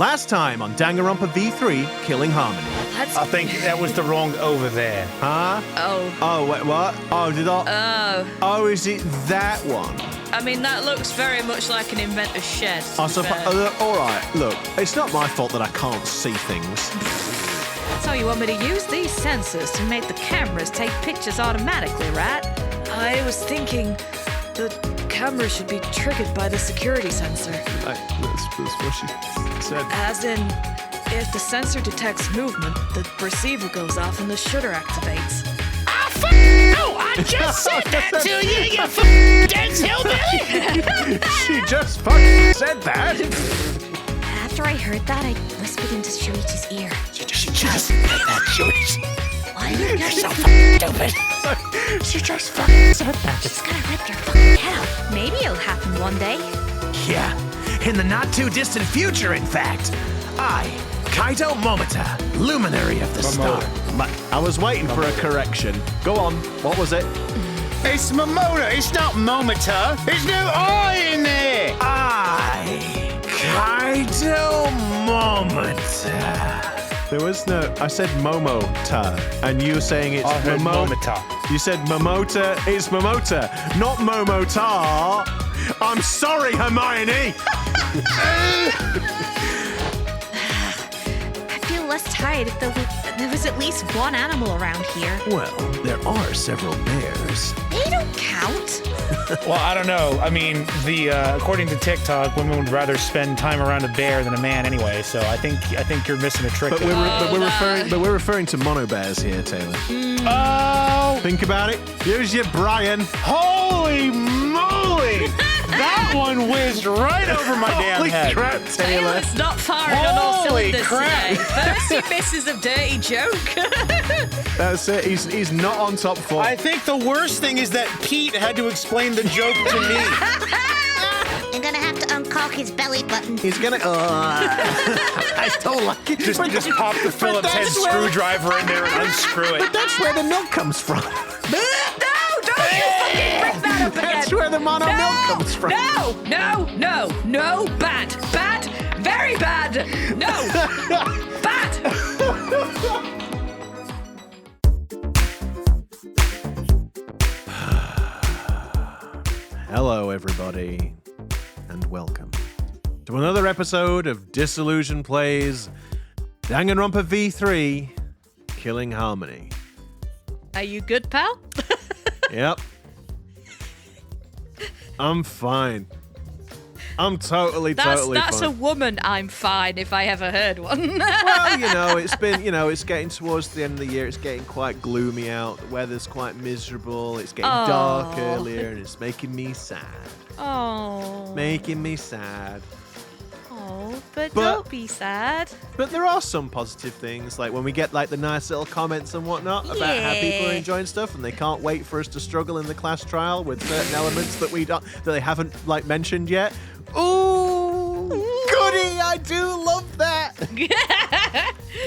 Last time on Danganronpa V3, Killing Harmony. I think that was the wrong over there. Huh? Oh. Oh, wait, what? Oh, did I? Oh. Oh, is it that one? I mean, that looks very much like an inventor's shed. I suppose. All right, look, it's not my fault that I can't see things. So you want me to use these sensors to make the cameras take pictures automatically, right? I was thinking the camera should be triggered by the security sensor. That's what she said. As in, if the sensor detects movement, the receiver goes off and the shutter activates. I just said that to you, you dense hillbilly! She just fucking said that. After I heard that, I whispered into Shuichi's ear. She just said that, Shuichi. Why are you You're so stupid. She just fucking said that. She's gonna rip your fucking head off. Maybe it'll happen one day. Yeah, in the not-too-distant future, in fact. I, Kaito Momota, luminary of the star. I was waiting for a correction. Go on, what was it? It's Momota, it's not Momota. There's no I in there. I, Kaito Momota. There was no. I said Momota, and you were saying it's I heard Momota. You said Momota. It's Momota, not Momota. I'm sorry, Hermione. I feel less tired if there was at least one animal around here. Well, there are several bears. They don't count. Well, I don't know. I mean, according to TikTok, women would rather spend time around a bear than a man anyway. So I think you're missing a trick. But we're referring to mono bears here, Taylor. Oh! Think about it. Here's your Brian. Holy moly! That one whizzed right over my damn Holy head. crap, Taylor. Taylor's not firing on all Holy cylinders crap. today. First he misses a dirty joke. That's it. He's not on top form. I think the worst thing is that Pete had to explain the joke to me. You're gonna have to uncaulk his belly button. He's gonna. I don't like it. Just pop the Phillips head screwdriver in there and unscrew it. That's where the milk comes from. No, don't you fucking bring that up again. That's where the mono milk comes from. No, bad, very bad, no, bad. Hello, everybody, and welcome to another episode of Disillusion Plays Danganronpa V3 Killing Harmony. Are you good, pal? Yep. I'm fine. I'm totally That's fine. a woman. I'm fine if I ever heard one. Well, it's getting towards the end of the year. It's getting quite gloomy out. The weather's quite miserable. It's getting dark earlier, and it's making me sad. Oh. Making me sad. Oh, but don't be sad. But there are some positive things, like when we get like the nice little comments and whatnot about how people are enjoying stuff, and they can't wait for us to struggle in the class trial with certain elements that they haven't like mentioned yet. Ooh, goody! I do love that.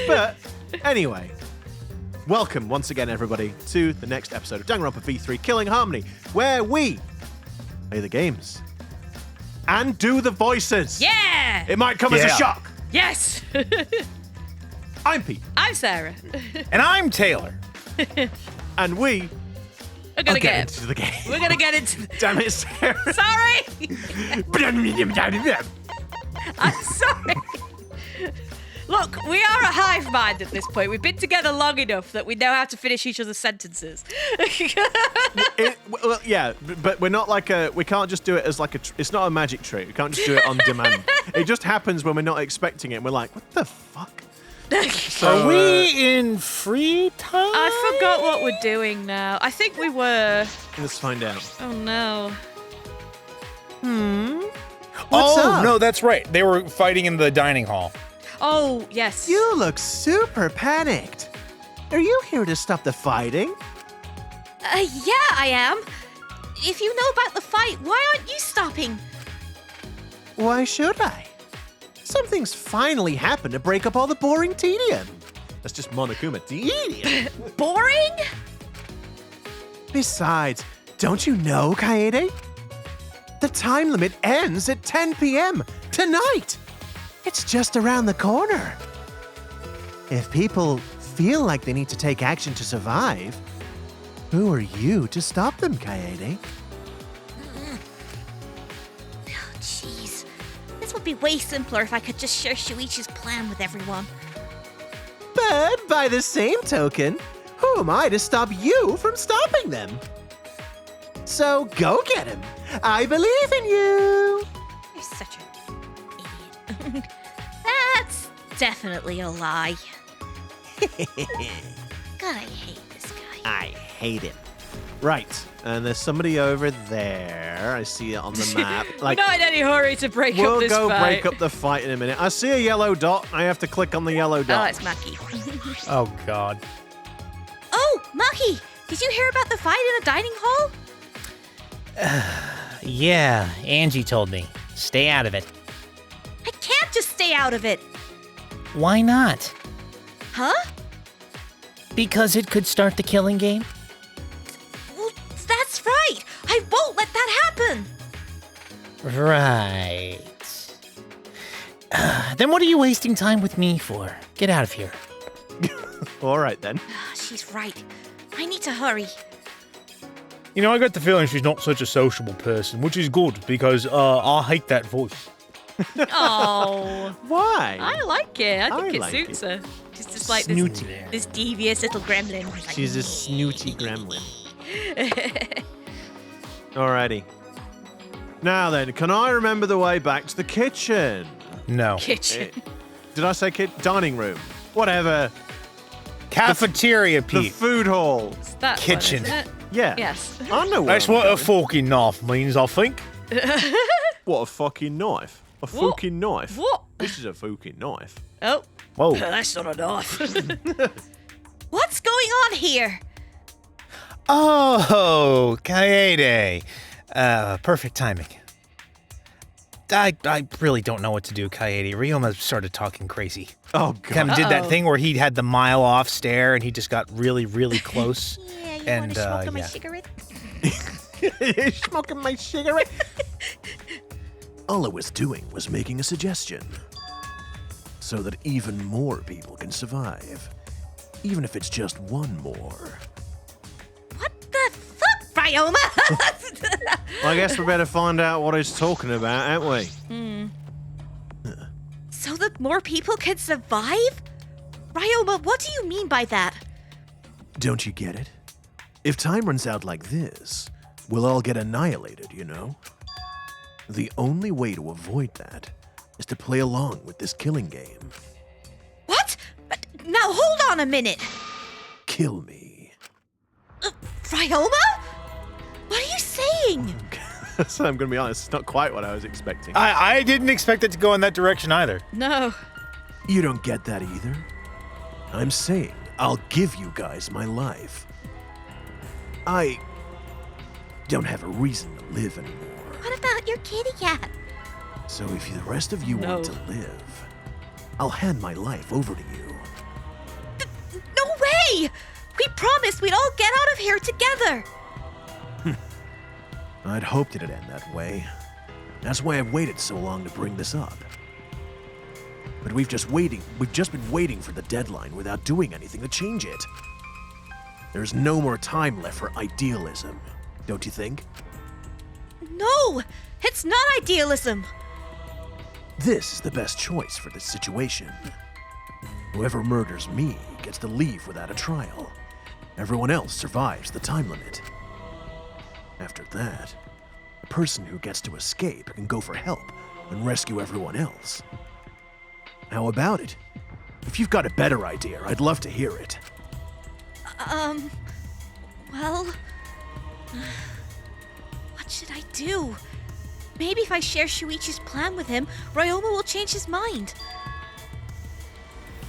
But anyway, welcome once again, everybody, to the next episode of Danganronpa V3 Killing Harmony, where we play the games and do the voices. Yeah! It might come as a shock. Yes! I'm Pete. I'm Sarah. And I'm Taylor. And we We're gonna get into the game. We're gonna get into. Damn it, Sarah. Sorry. I'm sorry. Look, we are a hive mind at this point. We've been together long enough that we know how to finish each other's sentences. Well, yeah, but we're not like we can't just do it as like it's not a magic trick. We can't just do it on demand. It just happens when we're not expecting it, and we're like, what the fuck? So, are we in free time? I forgot what we're doing now. I think we were. Let's find out. Oh, no. What's up? No, that's right. They were fighting in the dining hall. Oh, yes. You look super panicked. Are you here to stop the fighting? Yeah, I am. If you know about the fight, why aren't you stopping? Why should I? Something's finally happened to break up all the boring tedium. That's just Monokuma. Tedium. Boring? Besides, don't you know, Kaede? The time limit ends at 10 p.m. tonight. It's just around the corner. If people feel like they need to take action to survive, who are you to stop them, Kaede? Oh, jeez. This would be way simpler if I could just share Shuichi's plan with everyone. But by the same token, who am I to stop you from stopping them? So go get him. I believe in you. You're such an idiot. That's definitely a lie. God, I hate this guy. I hate him. Right, and there's somebody over there. I see it on the map. We're not in any hurry to break up We'll this go fight. break up the fight in a minute. I see a yellow dot. I have to click on the yellow Oh, dot. it's Maki. Oh, God. Oh, Maki! Did you hear about the fight in the dining hall? Yeah, Angie told me. Stay out of it. I can't just stay out of it. Why not? Huh? Because it could start the killing game? Well, that's right. I won't let that happen. Right. Then what are you wasting time with me for? Get out of here. All right, then. She's right. I need to hurry. You know, I get the feeling she's not such a sociable person, which is good because I hate that voice. Oh, Why? I like it. I think I it like suits it. her. She's just like this, Snooty. this devious little gremlin. Like, She's a snooty gremlin. Alrighty. Now then, can I remember the way back to the kitchen? No. kitchen. Did I say dining room? Whatever. Cafeteria, The Pete. food hall. It's that Kitchen. One, isn't it? Yeah. Yes. I know That's where what I'm a going. forking knife means, I think. What, a fucking knife? A What? fucking knife? What? This is a fucking knife. Oh, Whoa. that's not a knife. What's going on here? Oh, Kaede. Perfect timing. I really don't know what to do, Kaede. Ryoma started talking crazy. Oh, God. Kind of did that thing where he had the mile-off stare and he just got really, really close. Yeah, you And, want to smoke on my yeah. cigarette? You're smoking my cigarette? All I was doing was making a suggestion. So that even more people can survive. Even if it's just one more. What the fuck, Ryoma? Well, I guess we better find out what he's talking about, ain't we? So that more people can survive? Ryoma, what do you mean by that? Don't you get it? If time runs out like this, we'll all get annihilated, you know? The only way to avoid that is to play along with this killing game. What? Now hold on a minute. Kill me. Ryoma? What are you saying? So I'm gonna be honest, it's not quite what I was expecting. I didn't expect it to go in that direction either. No. You don't get that either? I'm saying I'll give you guys my life. I don't have a reason to live anymore. What about your kitty cat? So if the rest of you want to live, I'll hand my life over to you. No way! We promised we'd all get out of here together. I'd hoped it'd end that way. That's why I've waited so long to bring this up. But we've just been waiting for the deadline without doing anything to change it. There's no more time left for idealism, don't you think? No, it's not idealism. This is the best choice for this situation. Whoever murders me gets to leave without a trial. Everyone else survives the time limit. After that, the person who gets to escape can go for help and rescue everyone else. How about it? If you've got a better idea, I'd love to hear it. Well, what should I do? Maybe if I share Shuichi's plan with him, Ryoma will change his mind.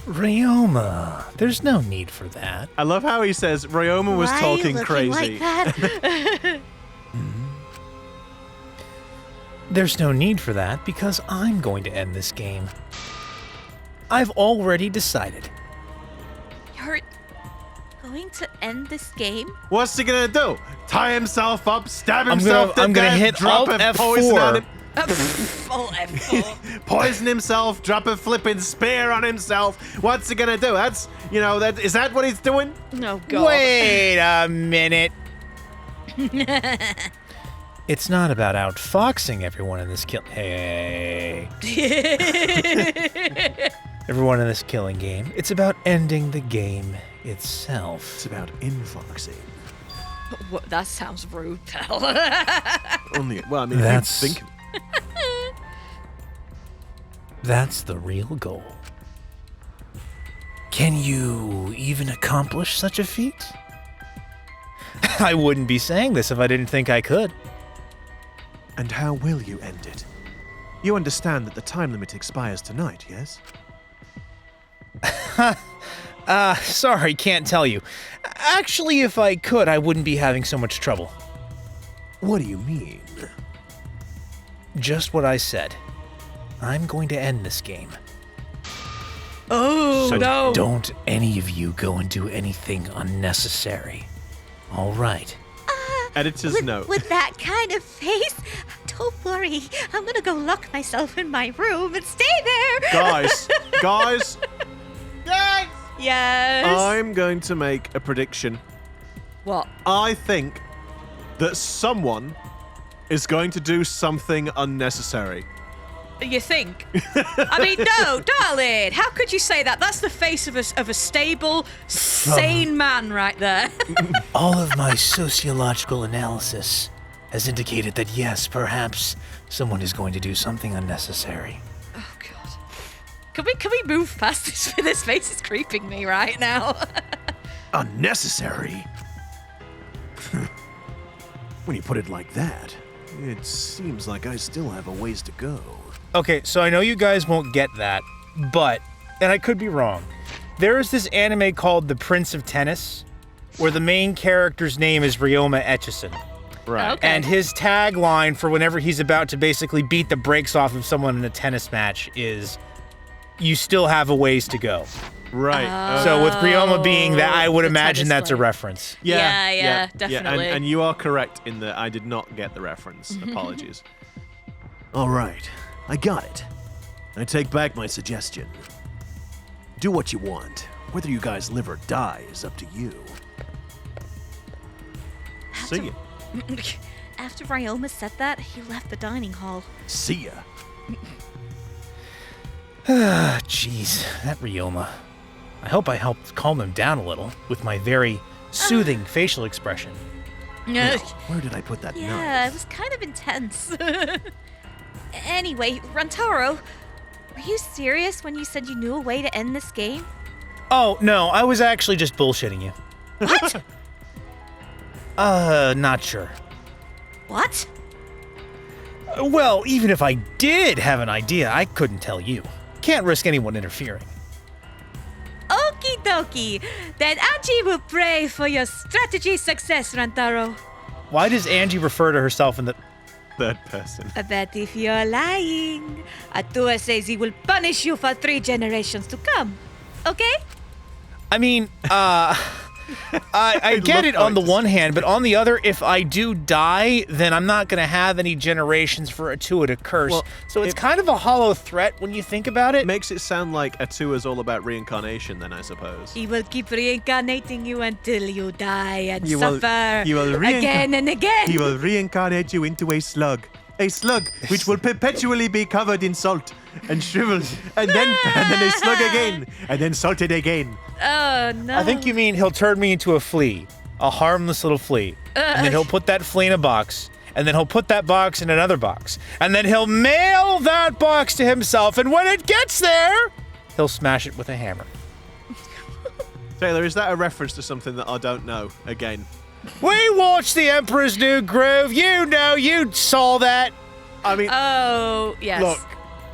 Ryoma, there's no need for that. I love how he says Ryoma was Why are you talking looking crazy. like that? There's no need for that because I'm going to end this game. I've already decided. You're going to end this game? What's he gonna do? Tie himself up, stab I'm himself gonna to hit death, drop Alt a poison on F4. him? Full F4. Poison himself, drop a flipping spear on himself. What's he gonna do? That's, is that what he's doing? Oh, God. Wait a minute. It's not about outfoxing everyone in this Hey. Everyone in this killing game. It's about ending the game itself. It's about infoxing. What, that sounds rude, pal. That's- think. That's the real goal. Can you even accomplish such a feat? I wouldn't be saying this if I didn't think I could. And how will you end it? You understand that the time limit expires tonight, yes? Sorry, can't tell you. Actually, if I could, I wouldn't be having so much trouble. What do you mean? Just what I said. I'm going to end this game. Oh, So no. don't any of you go and do anything unnecessary. All right. Editor's note. With that kind of face, don't worry. I'm gonna go lock myself in my room and stay there. Guys. Yes. I'm going to make a prediction. What? I think that someone is going to do something unnecessary. You think? I mean, no, darling. How could you say that? That's the face of a stable, sane man right there. All of my sociological analysis has indicated that yes, perhaps someone is going to do something unnecessary. Oh God. Can we move past this? This face is creeping me right now. Unnecessary? When you put it like that, it seems like I still have a ways to go. Okay, so I know you guys won't get that, but, and I could be wrong, there is this anime called The Prince of Tennis, where the main character's name is Ryoma Etchison. Right. Okay. And his tagline for whenever he's about to basically beat the brakes off of someone in a tennis match is, "You still have a ways to go." Right. So with Ryoma being that, I would the imagine tennis that's a player. reference. Yeah, definitely. And you are correct in that I did not get the reference. Apologies. All right. I got it. I take back my suggestion. Do what you want. Whether you guys live or die is up to you. See ya. After Ryoma said that, he left the dining hall. See ya. Jeez, that Ryoma. I hope I helped calm him down a little with my very soothing facial expression. Now, where did I put that Yeah, knife? it was kind of intense. Anyway, Rantaro, were you serious when you said you knew a way to end this game? Oh, no, I was actually just bullshitting you. What? Not sure. What? Well, even if I did have an idea, I couldn't tell you. Can't risk anyone interfering. Okie dokie. Then Angie will pray for your strategy success, Rantaro. Why does Angie refer to herself in the... Third person. But if you're lying, Atua says he will punish you for 3 generations to come. Okay? I mean, I get love it how on the it one hand, but on the other, if I do die, then I'm not going to have any generations for Atua to curse. Well, so it's kind of a hollow threat when you think about it. Makes it sound like Atua is all about reincarnation, then I suppose. He will keep reincarnating you until you die and You will- suffer you will again and again. He will reincarnate you into a slug. A slug which will perpetually be covered in salt and shriveled, and then a slug again, and then salted again. Oh, no. I think you mean he'll turn me into a flea, a harmless little flea. And then he'll put that flea in a box, and then he'll put that box in another box, and then he'll mail that box to himself, and when it gets there, he'll smash it with a hammer. Taylor, is that a reference to something that I don't know? Again. We watched The Emperor's New Groove. You know, you saw that. I mean, Oh, yes. look,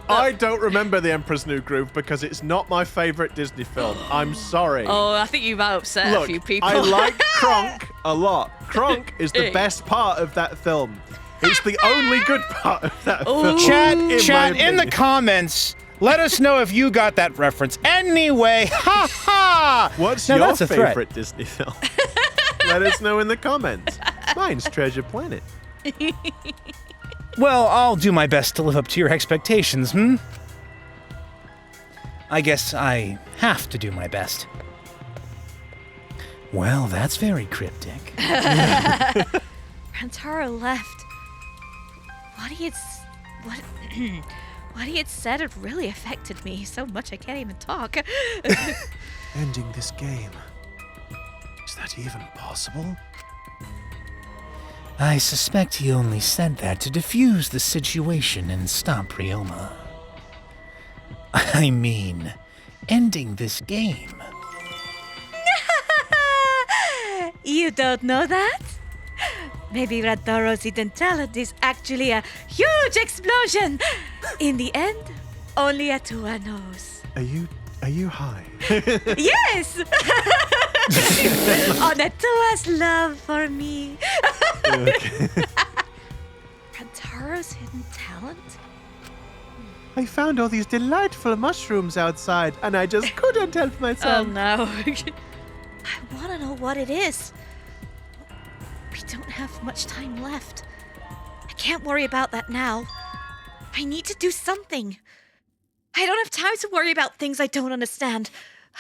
I don't remember The Emperor's New Groove because it's not my favorite Disney film. I'm sorry. Oh, I think you might upset Look, a few people. I like Kronk a lot. Kronk is the best part of that film. It's the only good part of that film. Chat my in the opinion. comments. Let us know if you got that reference. Anyway, ha ha! What's Now your that's a threat. favorite Disney film? Let us know in the comments. Mine's Treasure Planet. Well, I'll do my best to live up to your expectations, I guess I have to do my best. Well, that's very cryptic. Rantaro left. What he had said had really affected me so much I can't even talk. Ending this game. Is that even possible? I suspect he only said that to defuse the situation and stop Ryoma. I mean, ending this game. You don't know that? Maybe Rantaro's hidden talent is actually a huge explosion. In the end, only Atua knows. Are you high? Yes! On Atua's love for me. Rantaro's hidden talent? I found all these delightful mushrooms outside, and I just couldn't help myself. Oh no. I want to know what it is. We don't have much time left. I can't worry about that now. I need to do something. I don't have time to worry about things I don't understand.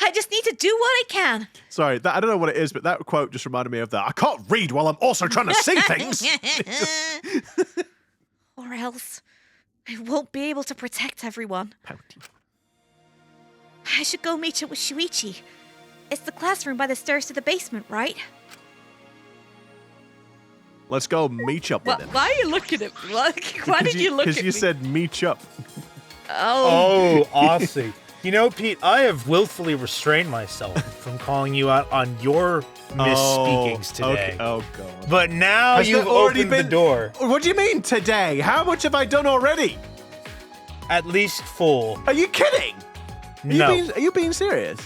I just need to do what I can. Sorry, I don't know what it is, but that quote just reminded me of that. I can't read while I'm also trying to see things. Or else, I won't be able to protect everyone. I should go meet up with Shuichi. It's the classroom by the stairs to the basement, right? Let's go meet up with him. Why are you looking at me? Why did you look at me? Because you said meet up. Oh, Aussie. You know, Pete, I have willfully restrained myself from calling you out on your misspeakings today. Okay. Oh, God. But now Has you've there already opened the been- door. What do you mean today? How much have I done already? At least full. Are you kidding? No, Are you being serious?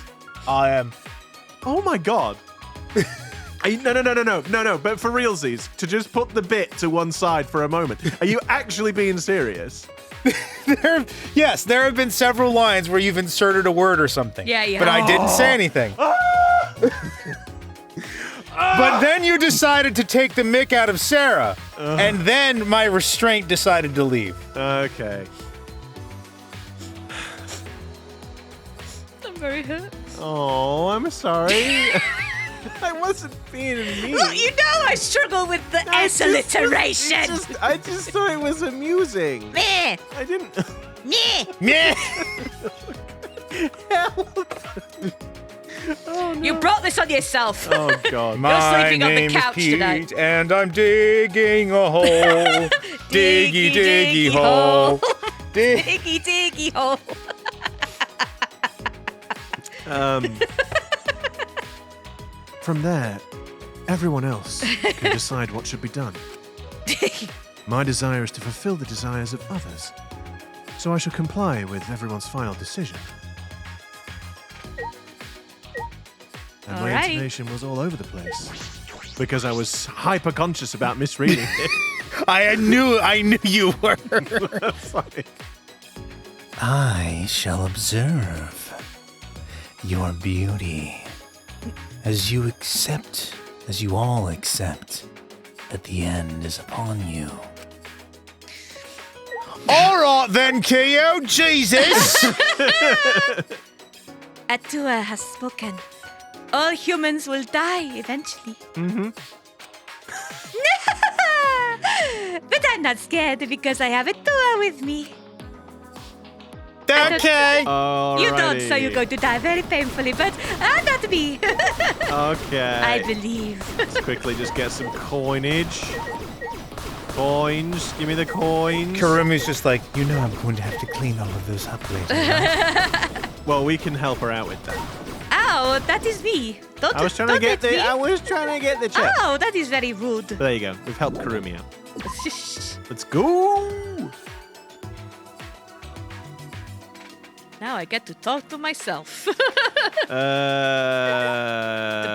I am. Oh my God. No. But for realsies, to just put the bit to one side for a moment. Are you actually being serious? Yes, there have been several lines where you've inserted a word or something. Yeah. But I didn't say anything. But then you decided to take the mick out of Sarah, and then my restraint decided to leave. Okay. I'm very hurt. Oh, I'm sorry. I wasn't being mean. Look, you know I struggle with the S-alliteration. I just thought it was amusing. Meh, I didn't. meh. Meh. You brought this on yourself. Oh God. My sleeping on the name couch is Pete, tonight. and I'm digging a hole. Diggy, diggy hole. Diggy, diggy hole. From there, everyone else can decide what should be done. My desire is to fulfill the desires of others, so I shall comply with everyone's final decision. And my Alrighty. intonation was all over the place because I was hyper-conscious about misreading it. I knew you were. Sorry. I shall observe your beauty as you all accept that the end is upon you. All right then, Kyo. Jesus. Atua has spoken. All humans will die eventually. But I'm not scared because I have Atua with me. Okay. You don't, so you're going to die very painfully, but not me. Okay. I believe. Let's quickly just get some coinage. Coins. Give me the coins. Karumi's just like, You know I'm going to have to clean all of those up later. Right? Well, we can help her out with that. Ow, that is me. I was trying to get the check. Oh, that is very rude. But there you go. We've helped Karumi out. Let's go. Now I get to talk to myself. The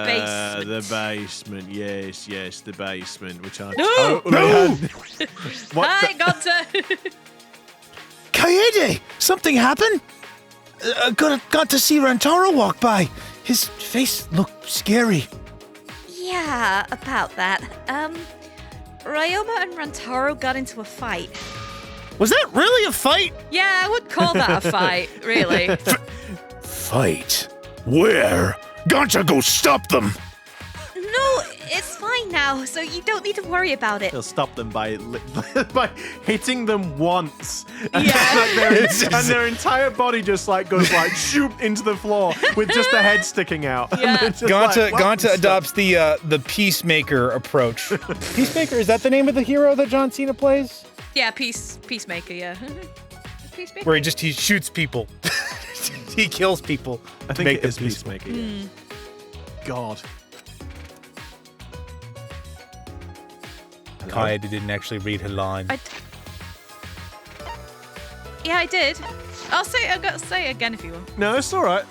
basement. The basement. Yes, the basement, which I No! totally had. What Hi, the- Gonta. Kaede! Something happened? Got to see Rantaro walk by. His face looked scary. Yeah, about that. Ryoma and Rantaro got into a fight. Was that really a fight? Yeah, I would call that a fight, really. Fight? Where? Gotcha, go stop them! No, it's fine now, so you don't need to worry about it. He'll stop them by by hitting them once, and, Yeah. and their entire body just like goes like shoot into the floor with just the head sticking out. And Yeah. they're just Gonta like, "Well, Gonta stop." adopts the peacemaker approach. Peacemaker, is that the name of the hero that John Cena plays? Yeah, peacemaker, yeah. Peacemaker? Where he shoots people. He kills people. I to think make it them is peaceful. Peacemaker. Yeah. God. Kaya didn't actually read her line. Yeah, I did. I'll gotta say it again if you want. No, it's all right.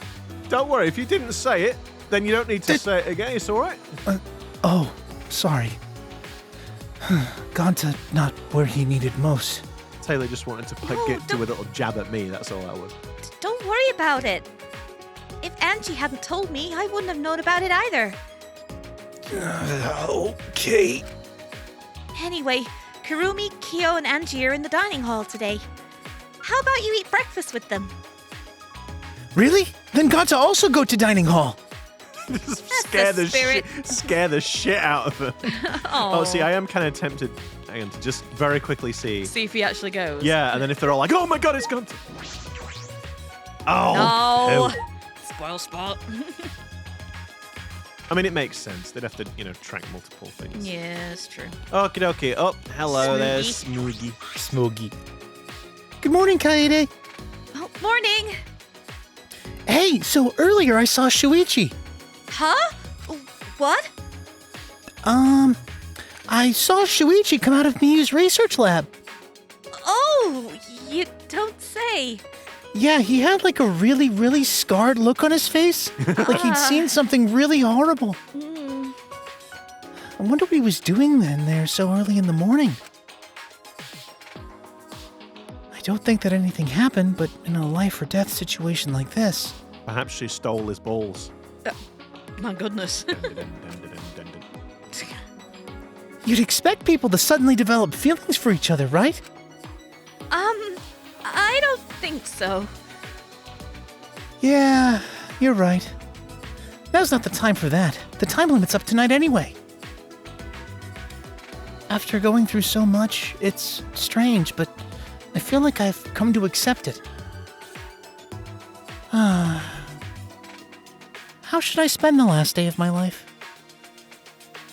Don't worry. If you didn't say it, then you don't need to say it again. It's all right. Oh, sorry. Ganta not where he needed most. Taylor just wanted to do a little jab at me. That's all that was. Don't worry about it. If Angie hadn't told me, I wouldn't have known about it either. Okay. Anyway, Kurumi, Kyo, and Angie are in the dining hall today. How about you eat breakfast with them? Really? Then Ganta also go to dining hall. Scare the spirit. Scare the shit out of them. Oh, see, I am kind of tempted. Hang on, to just very quickly see. See if he actually goes. Yeah, and then if they're all like, "Oh my god, it's gone." Oh. No. hell. Spoil spot. I mean, it makes sense. They'd have to, track multiple things. Yeah, it's true. Okie dokie. Oh, hello there, Smoogie. Smoogie. Good morning, Kaede. Oh, morning. Hey, so earlier I saw Shuichi. Huh? What? I saw Shuichi come out of Miyu's research lab. Oh, you don't say. Yeah, he had like a really, really scarred look on his face. Like he'd seen something really horrible. I wonder what he was doing then there so early in the morning. I don't think that anything happened, but in a life or death situation like this. Perhaps she stole his balls. My goodness. Dun, dun, dun, dun, dun, dun. You'd expect people to suddenly develop feelings for each other, right? I don't think so. Yeah, you're right. Now's not the time for that. The time limit's up tonight anyway. After going through so much, it's strange, but I feel like I've come to accept it. How should I spend the last day of my life?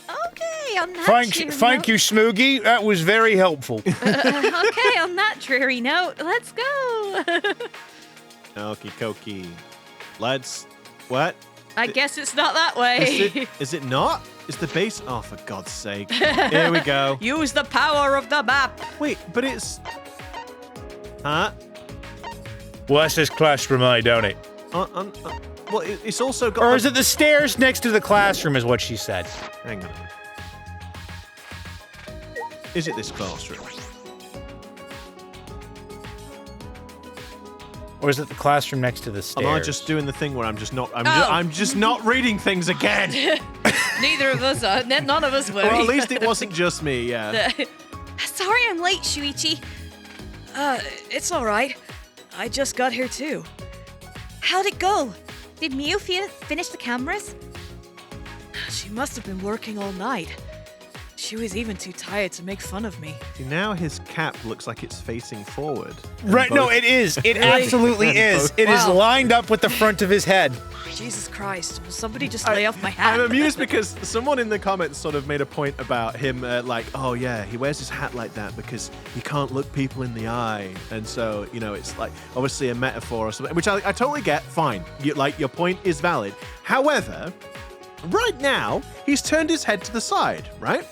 Okay, on that Thank you, Smoogie. That was very helpful. Okay, on that dreary note, let's go. Okie dokie. What? I guess it's not that way. Is it not? Is the base? Oh, for God's sake. Here we go. Use the power of the map. Wait, but it's... Huh? Well, that says classroom I, don't it? Well, it's also got... Or is it the stairs next to the classroom is what she said. Hang on. Is it this classroom? Or is it the classroom next to the stairs? Am I just doing the thing where I'm just not reading things again? Neither of us are. None of us were. Or at least it wasn't just me, yeah. Sorry I'm late, Shuichi. It's all right. I just got here too. How'd it go? Did Miu finish the cameras? She must have been working all night. She was even too tired to make fun of me. See, now his cap looks like it's facing forward. Right, no, it is. It absolutely is. It is Wow. lined up with the front of his head. Jesus Christ. Will somebody just lay off my hat? I'm amused because someone in the comments sort of made a point about him, like, oh yeah, he wears his hat like that because he can't look people in the eye. And so, it's like obviously a metaphor or something, which I totally get. Fine. Your point is valid. However, right now, he's turned his head to the side, right?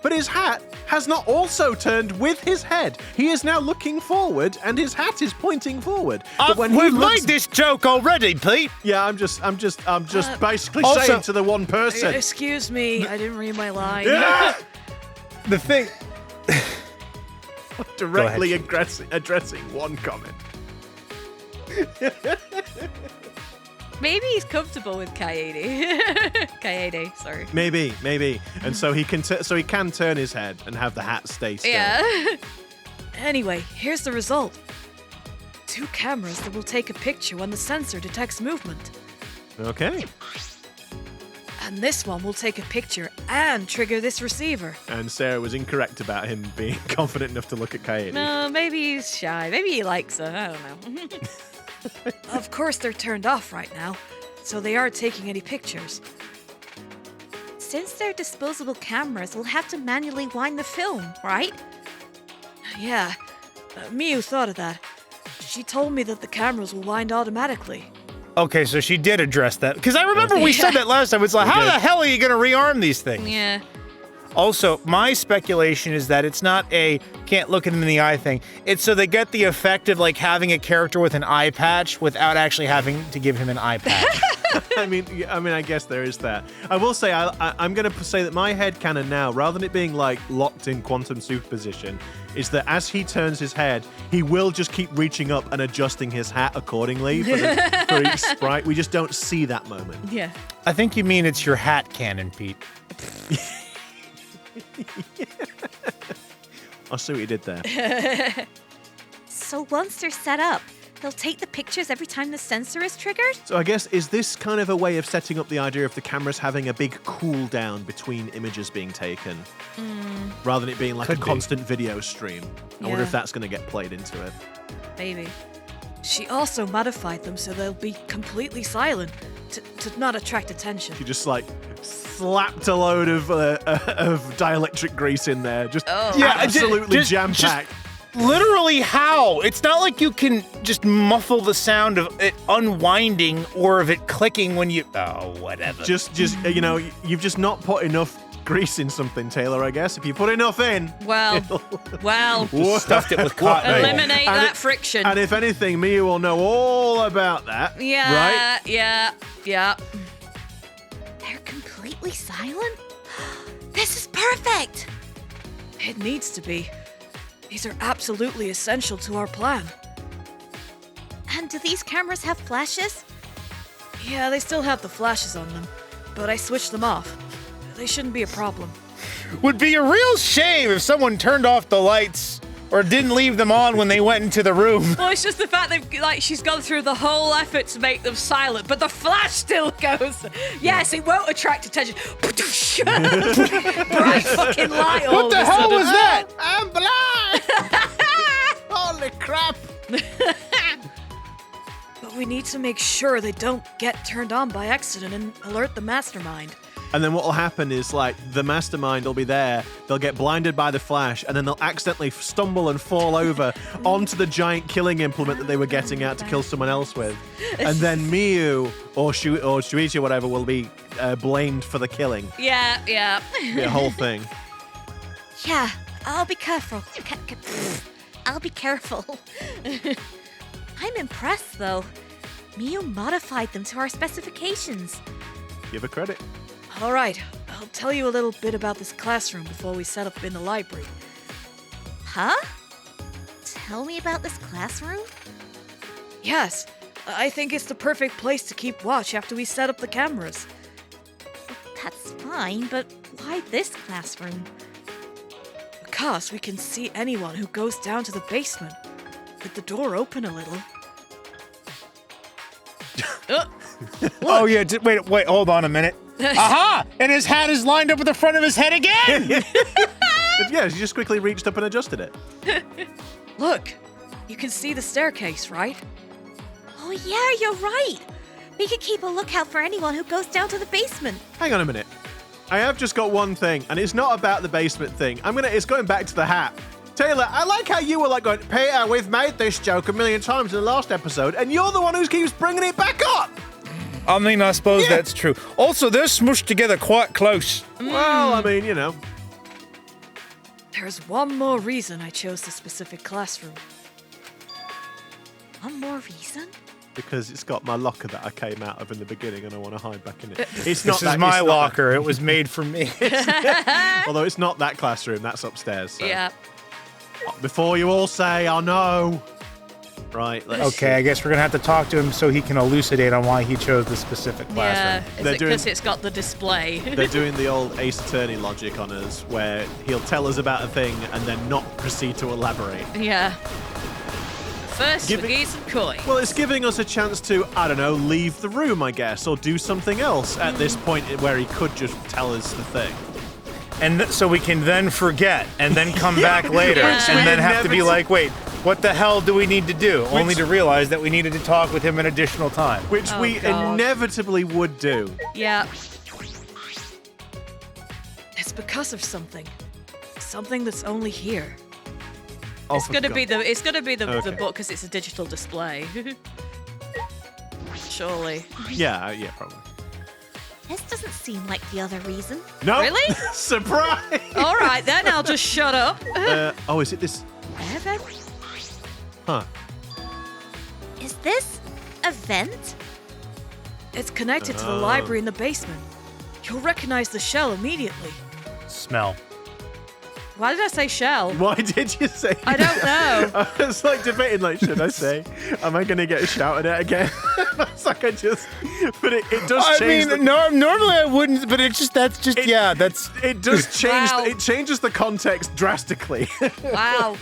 But his hat has not also turned with his head. He is now looking forward, and his hat is pointing forward. But when he We've looks, made this joke already, Pete. yeah, I'm just basically also- saying to the one person. Excuse me, I didn't read my line. Yeah! The thing. Directly addressing one comment. Maybe he's comfortable with Kaede. Kaede, sorry. Maybe. And so he can turn his head and have the hat stay still. Yeah. Anyway, here's the result. 2 cameras that will take a picture when the sensor detects movement. Okay. And this one will take a picture and trigger this receiver. And Sarah was incorrect about him being confident enough to look at Kaede. No, maybe he's shy. Maybe he likes her. I don't know. Of course, they're turned off right now, so they aren't taking any pictures. Since they're disposable cameras, we'll have to manually wind the film, right? Yeah, Miyu thought of that. She told me that the cameras will wind automatically. Okay, so she did address that. Because I remember we said that last time. It's like, how the hell are you going to rearm these things? Yeah. Also, my speculation is that it's not a can't look at them in the eye thing. It's so they get the effect of like having a character with an eye patch without actually having to give him an eye patch. I mean, I guess there is that. I will say, I'm going to say that my headcanon now, rather than it being like locked in quantum superposition, is that as he turns his head, he will just keep reaching up and adjusting his hat accordingly for each sprite. We just don't see that moment. Yeah. I think you mean it's your hat cannon, Pete. I see what you did there. So once they're set up, they'll take the pictures every time the sensor is triggered? So I guess, is this kind of a way of setting up the idea of the cameras having a big cool down between images being taken? Rather than it being like a constant video stream. I wonder if that's going to get played into it. Maybe. She also modified them so they'll be completely silent to not attract attention. She just like slapped a load of dielectric grease in there. Just absolutely jam-packed. Literally how? It's not like you can just muffle the sound of it unwinding or of it clicking when you... Oh, whatever. Just you've just not put enough grease in something, Taylor, I guess. If you put enough in... Well, Just stuffed it with cotton. eliminate that friction. And if anything, Miyu will know all about that. Yeah, right? yeah. They're completely silent? This is perfect! It needs to be. These are absolutely essential to our plan. And do these cameras have flashes? Yeah, they still have the flashes on them, but I switched them off. They shouldn't be a problem. Would be a real shame if someone turned off the lights or didn't leave them on when they went into the room. Well, it's just the fact that she's gone through the whole effort to make them silent, but the flash still goes. Yes, it won't attract attention. Bright fucking light. What the hell was that? I'm blind! Holy crap! But we need to make sure they don't get turned on by accident and alert the mastermind. And then what will happen is, like, the mastermind will be there, they'll get blinded by the flash, and then they'll accidentally stumble and fall over onto the giant killing implement that they were getting out to kill someone else with. And then Miyu, or Shuichi or whatever, will be blamed for the killing. Yeah. The whole thing. Yeah, I'll be careful. I'll be careful. I'm impressed, though. Miyu modified them to our specifications. Give her credit. All right, I'll tell you a little bit about this classroom before we set up in the library. Huh? Tell me about this classroom? Yes, I think it's the perfect place to keep watch after we set up the cameras. That's fine, but why this classroom? Because we can see anyone who goes down to the basement, with the door open a little. Oh, yeah. Wait, hold on a minute. Aha! And his hat is lined up with the front of his head again! Yeah, she just quickly reached up and adjusted it. Look, you can see the staircase, right? Oh yeah, you're right. We could keep a lookout for anyone who goes down to the basement. Hang on a minute. I have just got one thing, and it's not about the basement thing. It's going back to the hat. Taylor, I like how you were like going, Peter, we've made this joke a million times in the last episode, and you're the one who keeps bringing it back up. I mean, I suppose that's true. Also, they're smushed together quite close. Well, I mean, There's one more reason I chose this specific classroom. One more reason? Because it's got my locker that I came out of in the beginning, and I want to hide back in it. This is my locker. It was made for me. Although it's not that classroom, that's upstairs. So. Yeah. Before you all say, oh no. right? Let's Okay, see. I guess we're gonna have to talk to him so he can elucidate on why he chose this specific Yeah, classroom. is They're it doing- because it's got the display? They're doing the old Ace Attorney logic on us, where he'll tell us about a thing and then not proceed to elaborate. Yeah. First, Give we it- get some coins. Well, it's giving us a chance to, I don't know, leave the room, I guess, or do something else at this point where he could just tell us the thing. And so we can then forget and then come back later Which and we then have to be inevitably- like, wait, what the hell do we need to do? Only to realize that we needed to talk with him an additional time. Which Oh, we God. inevitably would do. Yeah. It's because of something. Something that's only here. Oh, It's for gonna God- be the Okay. book because it's a digital display. Surely. Yeah, probably. This doesn't seem like the other reason. No. Really? Surprise! All right, then I'll just shut up. Oh, is it this? Evan? Huh. Is this a vent? It's connected to the library in the basement. You'll recognize the shell immediately. Smell. Why did I say shell? Why did you say I don't know. I was like debating, like, should I say? Am I going to get shouted at again? It's like but it does I change. mean, no, normally I wouldn't, but it does It does change. Wow. It changes the context drastically. Wow.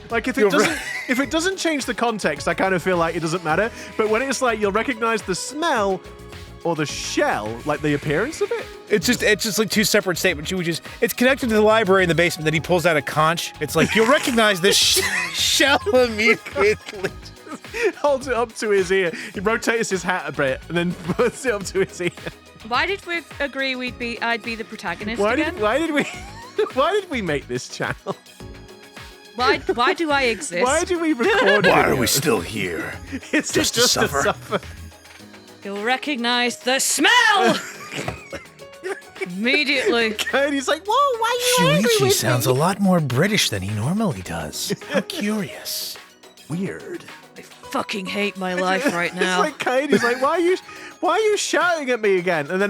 Like if You're it doesn't, right. if it doesn't change the context, I kind of feel like it doesn't matter. But when it's like you'll recognize the smell or the shell, like the appearance of it. It's just like two separate statements. It's connected to the library in the basement. Then he pulls out a conch. It's like you'll recognize this shell immediately. Holds it up to his ear. He rotates his hat a bit and then puts it up to his ear. Why did we agree I'd be the protagonist Why again? did we make this channel? Why do I exist? Why do we record? Why are videos? we still here? It's Just to suffer? You'll recognize the smell immediately. And he's like, "Whoa, why are you angry Shuichi with sounds me?" a lot more British than he normally does. How curious. Weird. I fucking hate my life right now. It's like Katie's like, why are you shouting at me again? And then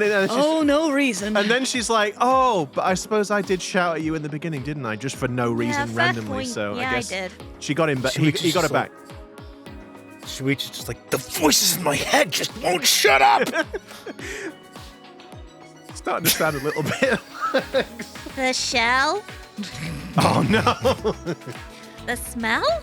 No reason. and then she's like, oh, but I suppose I did shout at you in the beginning, didn't I? Just for no reason, fair randomly. point. So Yeah, I I guess did. she got him back. He Shuichi's got her just back. Shuichi's just like, The voices in my head just won't shut up. Starting to sound a little bit. The shell? Oh no! The smell?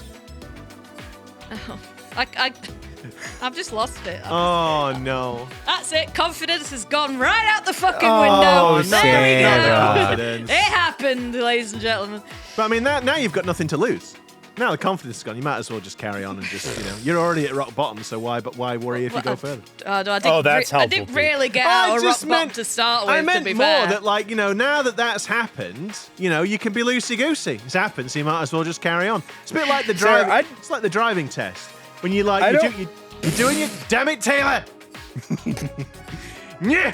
I've just lost it. Oh no! That's it. Confidence has gone right out the fucking Oh, window. There we Sarah. go. Confidence. It happened, ladies and gentlemen. But I mean, now you've got nothing to lose. Now the confidence is gone. You might as well just carry on and just, you're already at rock bottom. So why worry if you go further? I didn't Oh, that's I helpful, didn't Pete. really get I out of rock just bottom meant- to start with. I to meant be more fair. that, like, now that that's happened, you can be loosey-goosey. It's happened, so you might as well just carry on. It's a bit like the Sarah, driving. It's like the driving test when you I you're don't- doing your. Damn it, Taylor! Yeah.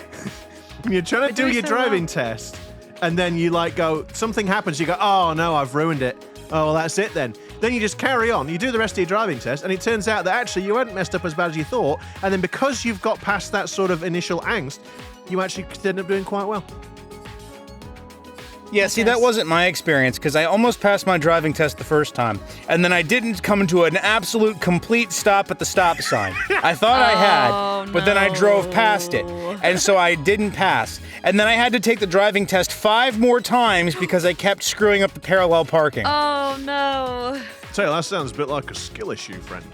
When you're trying to do doing your so driving test, and then you go, something happens. You go, oh no, I've ruined it. Oh, well, that's it then. Then you just carry on. You do the rest of your driving test, and it turns out that actually you hadn't messed up as bad as you thought. And then because you've got past that sort of initial angst, you actually end up doing quite well. yeah, see, that wasn't my experience because I almost passed my driving test the first time, and then I didn't come to an absolute complete stop at the stop sign. I thought I had, but then I drove past it, and so I didn't pass. And then I had to take the driving test 5 more times because I kept screwing up the parallel parking. Oh no. Taylor, that sounds a bit like a skill issue, friend.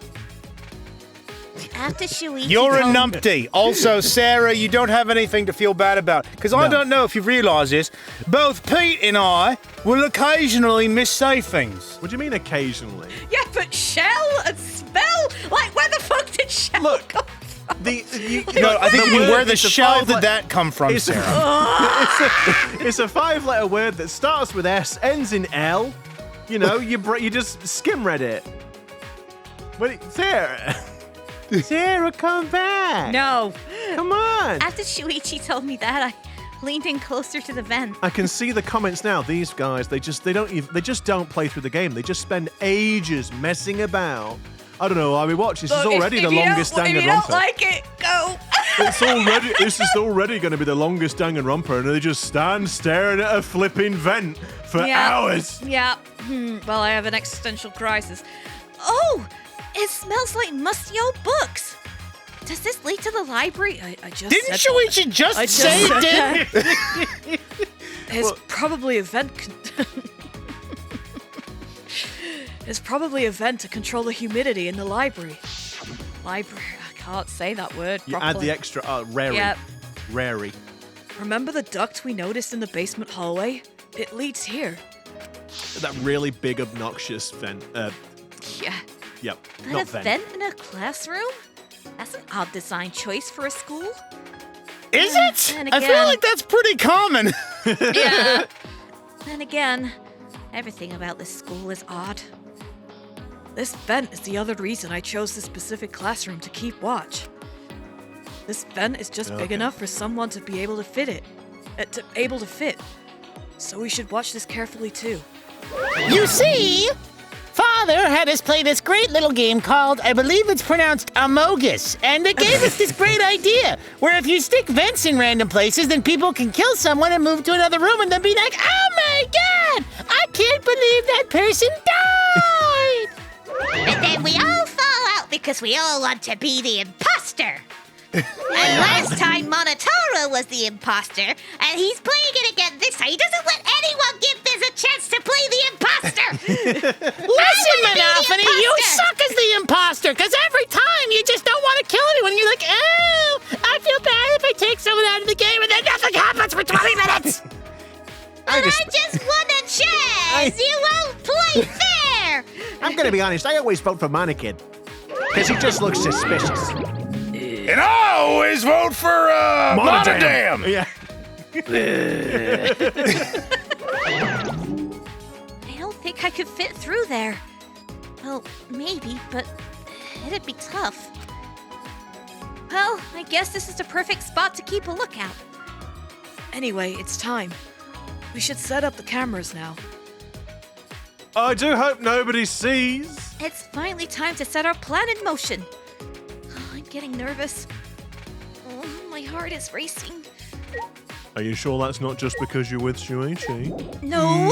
After Shuichi You're a told- numpty. Also, Sarah, you don't have anything to feel bad about. Because I No. don't know if you realise this, both Pete and I will occasionally missay things. What do you mean occasionally? Yeah, but shell and spell? Like, where the fuck did shell Look, come from? No, I think you mean where the it's a shell 5 did that come from, It's a, Sarah? it's a 5-letter word that starts with S, ends in L. You just skim read it. Sarah. Sarah, come back. No. Come on. After Shuichi told me that, I leaned in closer to the vent. I can see the comments now. These guys, they just don't play through the game. They just spend ages messing about. I don't know why we watch. This is Look, already if the you longest don't, If you don't Danganronpa. like it, go. This is already going to be the longest Danganronpa, and they just stand staring at a flipping vent for Yeah. hours. Yeah. Well, I have an existential crisis. Oh, It smells like musty old books. Does this lead to the library? I just Didn't said we should just I just say said it did? It's probably a vent. It's probably a vent to control the humidity in the library. Library. I can't say that word You properly. add the extra rary. Yep. Rary. Remember the duct we noticed in the basement hallway? It leads here. That really big, obnoxious vent. Yeah. Yep. But Not a vent. vent in a classroom? That's an odd design choice for a school. Is it? And I feel again- like that's pretty common. Yeah. Then again, everything about this school is odd. This vent is the other reason I chose this specific classroom to keep watch. This vent is just big Okay. enough for someone to be able to fit it. To fit. So we should watch this carefully too. You see, Father had us play this great little game called, I believe it's pronounced Amogus, and it gave us this great idea where if you stick vents in random places, then people can kill someone and move to another room and then be like, oh my god, I can't believe that person died! And then we all fall out because we all want to be the imposter. And last time Monotaro was the imposter, and he's playing it again this time. He doesn't let anyone give Fizz a chance to play the imposter. Listen, Monophony, you suck as the imposter, because every time you just don't want to kill anyone. You're like, oh, I feel bad if I take someone out of the game, and then nothing happens for 20 minutes. But I just want a chance. You won't play fair. I'm gonna be honest, I always vote for Mannequin. Because he just looks suspicious. And I always vote for Monodam. Yeah. I don't think I could fit through there. Well, maybe, but it'd be tough. Well, I guess this is the perfect spot to keep a lookout. Anyway, it's time. We should set up the cameras now. I do hope nobody sees. It's finally time to set our plan in motion. Oh, I'm getting nervous. Oh, my heart is racing. Are you sure that's not just because you're with Shuichi? No!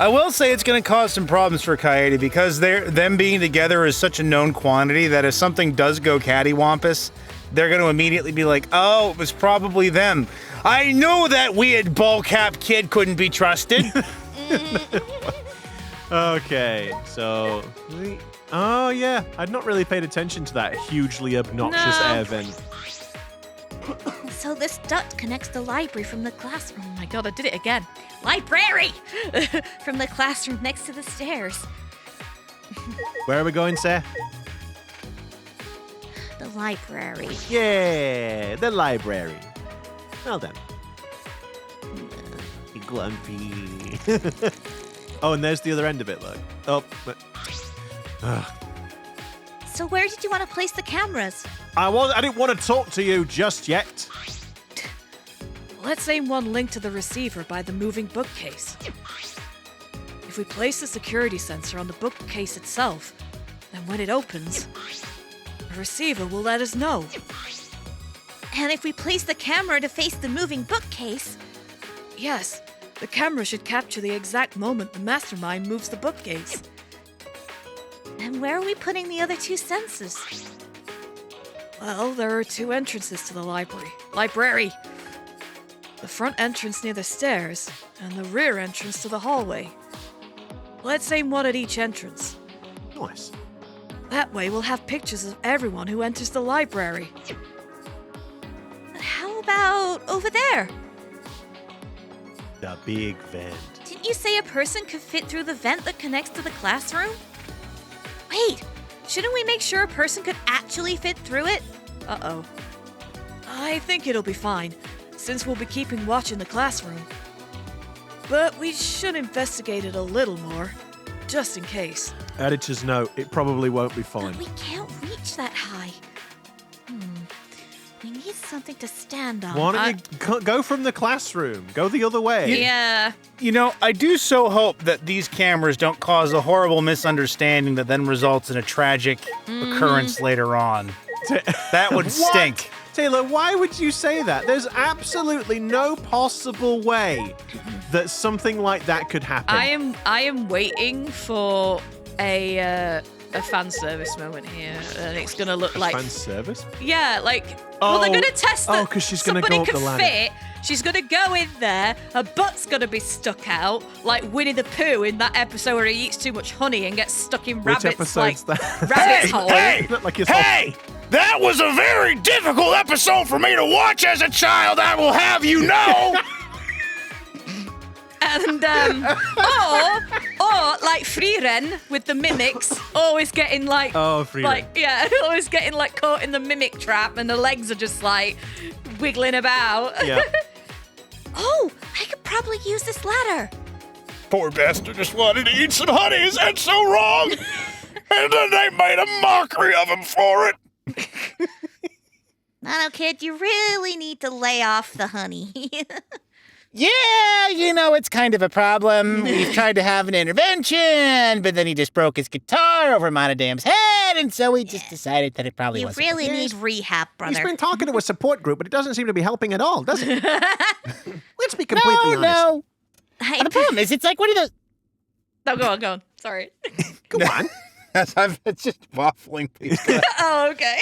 I will say it's going to cause some problems for Kaede because them being together is such a known quantity that if something does go cattywampus, they're going to immediately be like, oh, it was probably them. I knew that weird ball cap kid couldn't be trusted. Okay, so... Oh, yeah. I'd not really paid attention to that hugely obnoxious air vent. So this duct connects the library from the classroom. Oh my god, I did it again. Library! From the classroom next to the stairs. Where are we going, sir? The library. Yeah, the library. Well done. Grumpy. Oh, and there's the other end of it, look. Oh, but... So where did you want to place the cameras? I didn't want to talk to you just yet. Let's aim one linked to the receiver by the moving bookcase. If we place the security sensor on the bookcase itself, then when it opens, the receiver will let us know. And if we place the camera to face the moving bookcase, Yes, the camera should capture the exact moment the mastermind moves the bookcase. then where are we putting the other two sensors? Well, there are two entrances to the library. The front entrance near the stairs, and the rear entrance to the hallway. Let's aim one at each entrance. Nice. That way we'll have pictures of everyone who enters the library. But how about over there? The big vent. Didn't you say a person could fit through the vent that connects to the classroom? Wait, shouldn't we make sure a person could actually fit through it? Uh-oh. I think it'll be fine, since we'll be keeping watch in the classroom. But we should investigate it a little more, just in case. Editor's note, it probably won't be fine. But we can't reach that high. We need something to stand on. Why don't you go from the classroom? Go the other way. Yeah. You know, I do so hope that these cameras don't cause a horrible misunderstanding that then results in a tragic occurrence later on. That would stink. Taylor, why would you say that? There's absolutely no possible way that something like that could happen. I am waiting for a fan service moment here, and it's gonna look like Fan service? yeah, like well, they're gonna test that 'cause she's gonna somebody go up could the ladder. fit. She's gonna go in there. Her butt's gonna be stuck out like Winnie the Pooh in that episode where he eats too much honey and gets stuck in Which rabbits like episode's that? rabbit's hole. Look like yourself. Hey! That was a very difficult episode for me to watch as a child, I will have you know! And or like Frieren with the mimics, always getting like Frieren. like yeah, always getting like caught in the mimic trap, and the legs are just like wiggling about. Yeah. Oh, I could probably use this ladder. Poor bastard just wanted to eat some honey, is that so wrong? And then they made a mockery of him for it. Nano kid, you really need to lay off the honey. Yeah, you know, it's kind of a problem. We've tried to have an intervention, but then he just broke his guitar over Monodam's head, and so we just decided that it probably You wasn't. really need rehab, brother. He's been talking to a support group, but it doesn't seem to be helping at all, does it? Let's be completely honest. No. And the problem is, it's like one of those. No, go on. Sorry. Go on. It's just waffling. Oh, okay.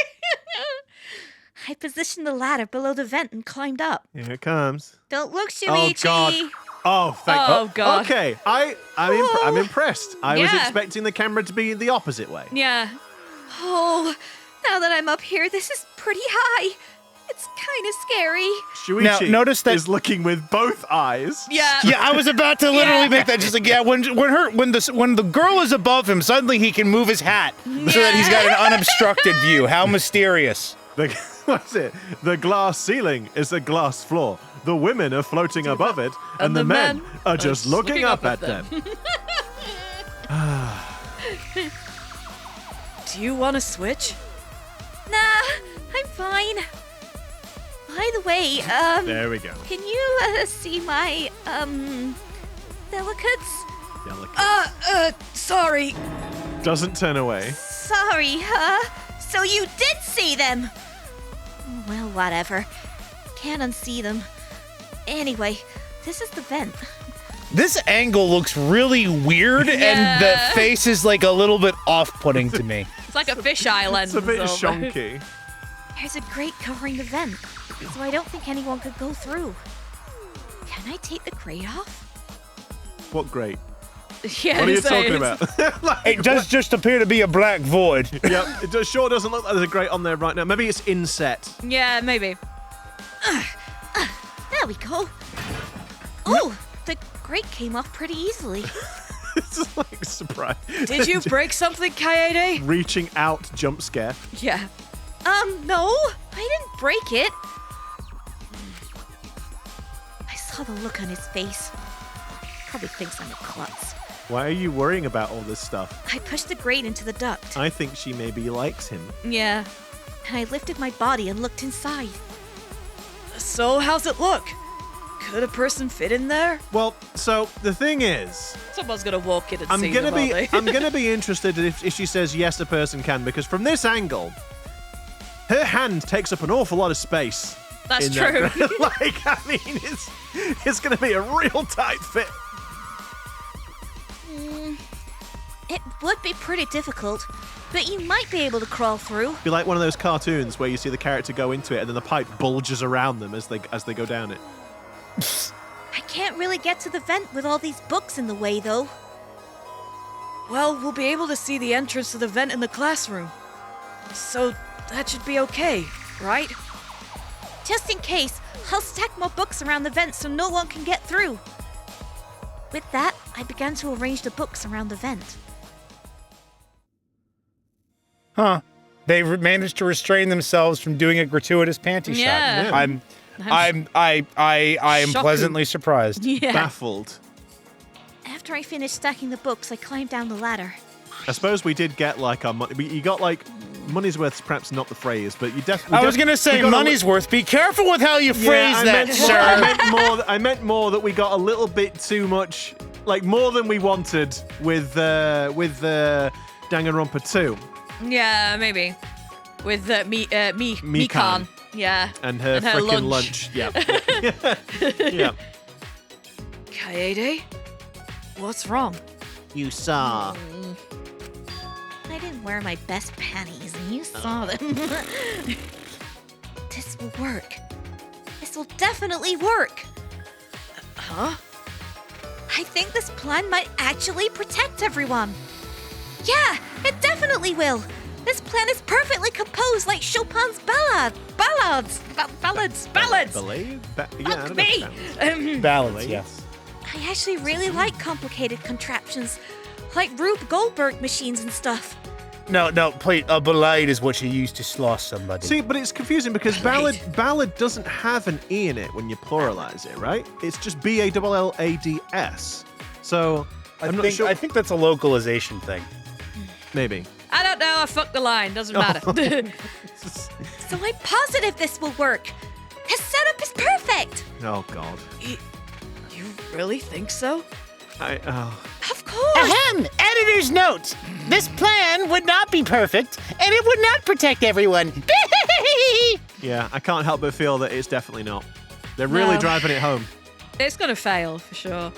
I positioned the ladder below the vent and climbed up. Here it comes. Don't look, Oh, Shuichi. God. Oh, thank Oh, God. Okay, I'm impressed. I was Yeah. expecting the camera to be the opposite way. Yeah. Oh, now that I'm up here, this is pretty high. It's kind of scary. Shuichi Now, notice that- is looking with both eyes. Yeah. Yeah, I was about to literally Yeah. make that. Just like, yeah, when the girl is above him, suddenly he can move his hat so that he's got an unobstructed view. How mysterious! What's it? The glass ceiling is a glass floor. The women are floating above it, and the men are just looking up at them. Do you want to switch? Nah, I'm fine. By the way, There we go. can you see my delicates? Delicate. Sorry. Doesn't turn away. Sorry, so you did see them. Well, whatever. Can't unsee them. Anyway, this is the vent. This angle looks really weird, and the Yeah. face is like a little bit off-putting to me. It's like a fisheye lens. It's a bit almost. shonky. There's a grate covering the vent, so I don't think anyone could go through. Can I take the grate off? What great? Yeah, What are you so talking it's- about? Like, It does just appear to be a black void. Yep, sure doesn't look like there's a grate on there right now. Maybe it's inset. Yeah, maybe. There we go. Oh, the grate came off pretty easily. It's just like surprise. Did you break something, Kaede? Reaching out jump scare. Yeah. No, I didn't break it. I saw the look on his face. Probably thinks I'm a klutz. Why are you worrying about all this stuff? I pushed the grate into the duct. I think she maybe likes him. Yeah. And I lifted my body and looked inside. So, how's it look? Could a person fit in there? Well, so the thing is, Someone's gonna walk in and I'm see gonna them, be aren't they? I'm gonna be interested if she says yes, a person can, because from this angle, her hand takes up an awful lot of space. That's in true. that- like, I mean, it's gonna be a real tight fit. It would be pretty difficult, but you might be able to crawl through. Be like one of those cartoons where you see the character go into it and then the pipe bulges around them as they go down it. I can't really get to the vent with all these books in the way, though. Well, we'll be able to see the entrance to the vent in the classroom. So, that should be okay, right? Just in case, I'll stack more books around the vent so no one can get through. With that, I began to arrange the books around the vent. Huh. They managed to restrain themselves from doing a gratuitous panty Yeah. shot. I am Shocked. pleasantly surprised. Yeah. Baffled. After I finished stacking the books, I climbed down the ladder. I suppose we did get like our money. You got like money's worth's perhaps not the phrase, but you definitely. I was gonna say money's worth. Be careful with how you phrase that, sir. I meant more that we got a little bit too much, like more than we wanted with Danganronpa 2 Yeah, maybe. With Mikan. Yeah. and her her freaking lunch. Yeah. Yeah. Kaede? What's wrong? You saw. I didn't wear my best panties, and you saw them. This will work. This will definitely work. Huh? I think this plan might actually protect everyone. Yeah, it definitely will. This plan is perfectly composed like Chopin's ballads. Believe? Yeah, I Fuck don't me! know. Balance, yes. I actually really like complicated contraptions, like Rube Goldberg machines and stuff. No, please. A ballade is what you use to slosh somebody. See, but it's confusing because ballad doesn't have an E in it when you pluralize it, right? It's just BALLADS. So I'm not sure. I think that's a localization thing. Maybe. I don't know. I fucked the line. Doesn't matter. So I'm positive this will work. His setup is perfect. Oh God. You really think so? Of course. Ahem! Editor's note. This plan would not be perfect, and it would not protect everyone. Yeah, I can't help but feel that it's definitely not. They're really No. driving it home. It's gonna fail for sure.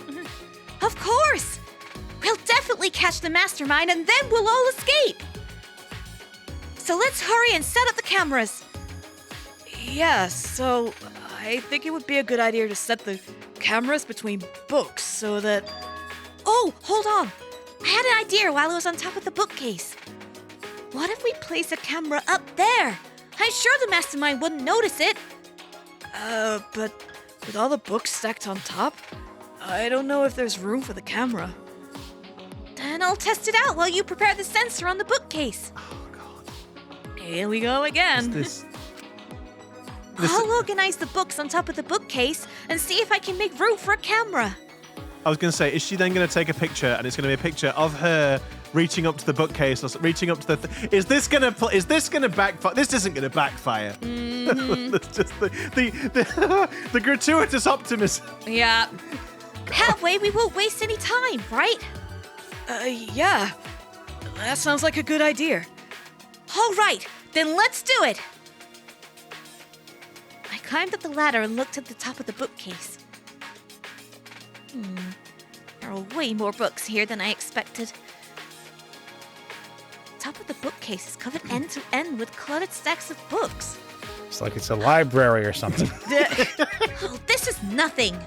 Of course. We'll definitely catch the mastermind, and then we'll all escape. So let's hurry and set up the cameras. Yeah, so I think it would be a good idea to set the cameras between books so that. Oh, hold on. I had an idea while I was on top of the bookcase. What if we place a camera up there? I'm sure the mastermind wouldn't notice it. But with all the books stacked on top, I don't know if there's room for the camera. Then I'll test it out while you prepare the sensor on the bookcase. Here we go again. This. I'll organize the books on top of the bookcase and see if I can make room for a camera. I was going to say, is she then going to take a picture, and it's going to be a picture of her reaching up to the bookcase, or reaching up to the? Is this going to backfire? This isn't going to backfire. That's just the gratuitous optimism. Yeah. That way we won't waste any time, right? Yeah. That sounds like a good idea. All right, then let's do it. I climbed up the ladder and looked at the top of the bookcase. There are way more books here than I expected. Top of the bookcase is covered end to end with cluttered stacks of books. It's like it's a library or something. Oh, this is nothing.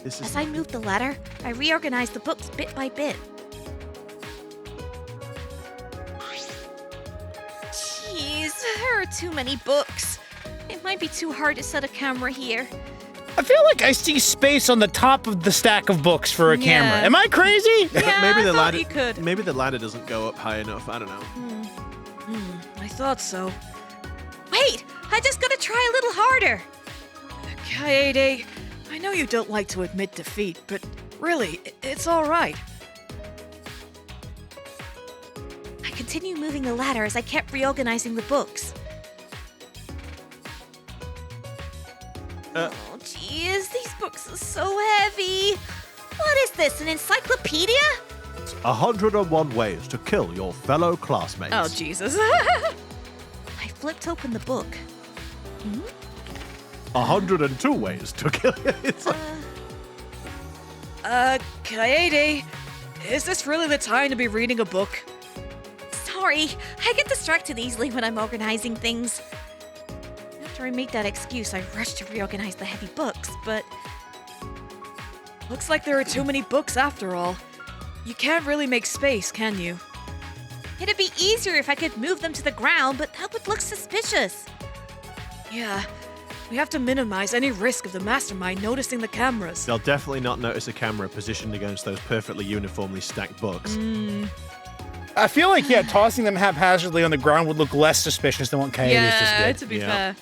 This is As I moved the ladder, I reorganized the books bit by bit. Jeez, there are too many books. It might be too hard to set a camera here. I feel like I see space on the top of the stack of books for a camera. Yeah. Am I crazy? Yeah, maybe I the thought ladder. you could. Maybe the ladder doesn't go up high enough. I don't know. I thought so. Wait, I just gotta try a little harder. Kaede, I know you don't like to admit defeat, but really, it's all right. I continued moving the ladder as I kept reorganizing the books. Oh, jeez, these books are so heavy. What is this, an encyclopedia? 101 ways to kill your fellow classmates. Oh, Jesus. I flipped open the book. 102 ways to kill. It's like, Kaede, is this really the time to be reading a book? Sorry, I get distracted easily when I'm organizing things. After I made that excuse, I rushed to reorganize the heavy books, but Looks like there are too many books after all. You can't really make space, can you? it'd be easier if I could move them to the ground, but that would look suspicious. Yeah, we have to minimize any risk of the mastermind noticing the cameras. they'll definitely not notice a camera positioned against those perfectly uniformly stacked books. I feel like, yeah, tossing them haphazardly on the ground would look less suspicious than what Kaede's just did. to be Yeah. fair.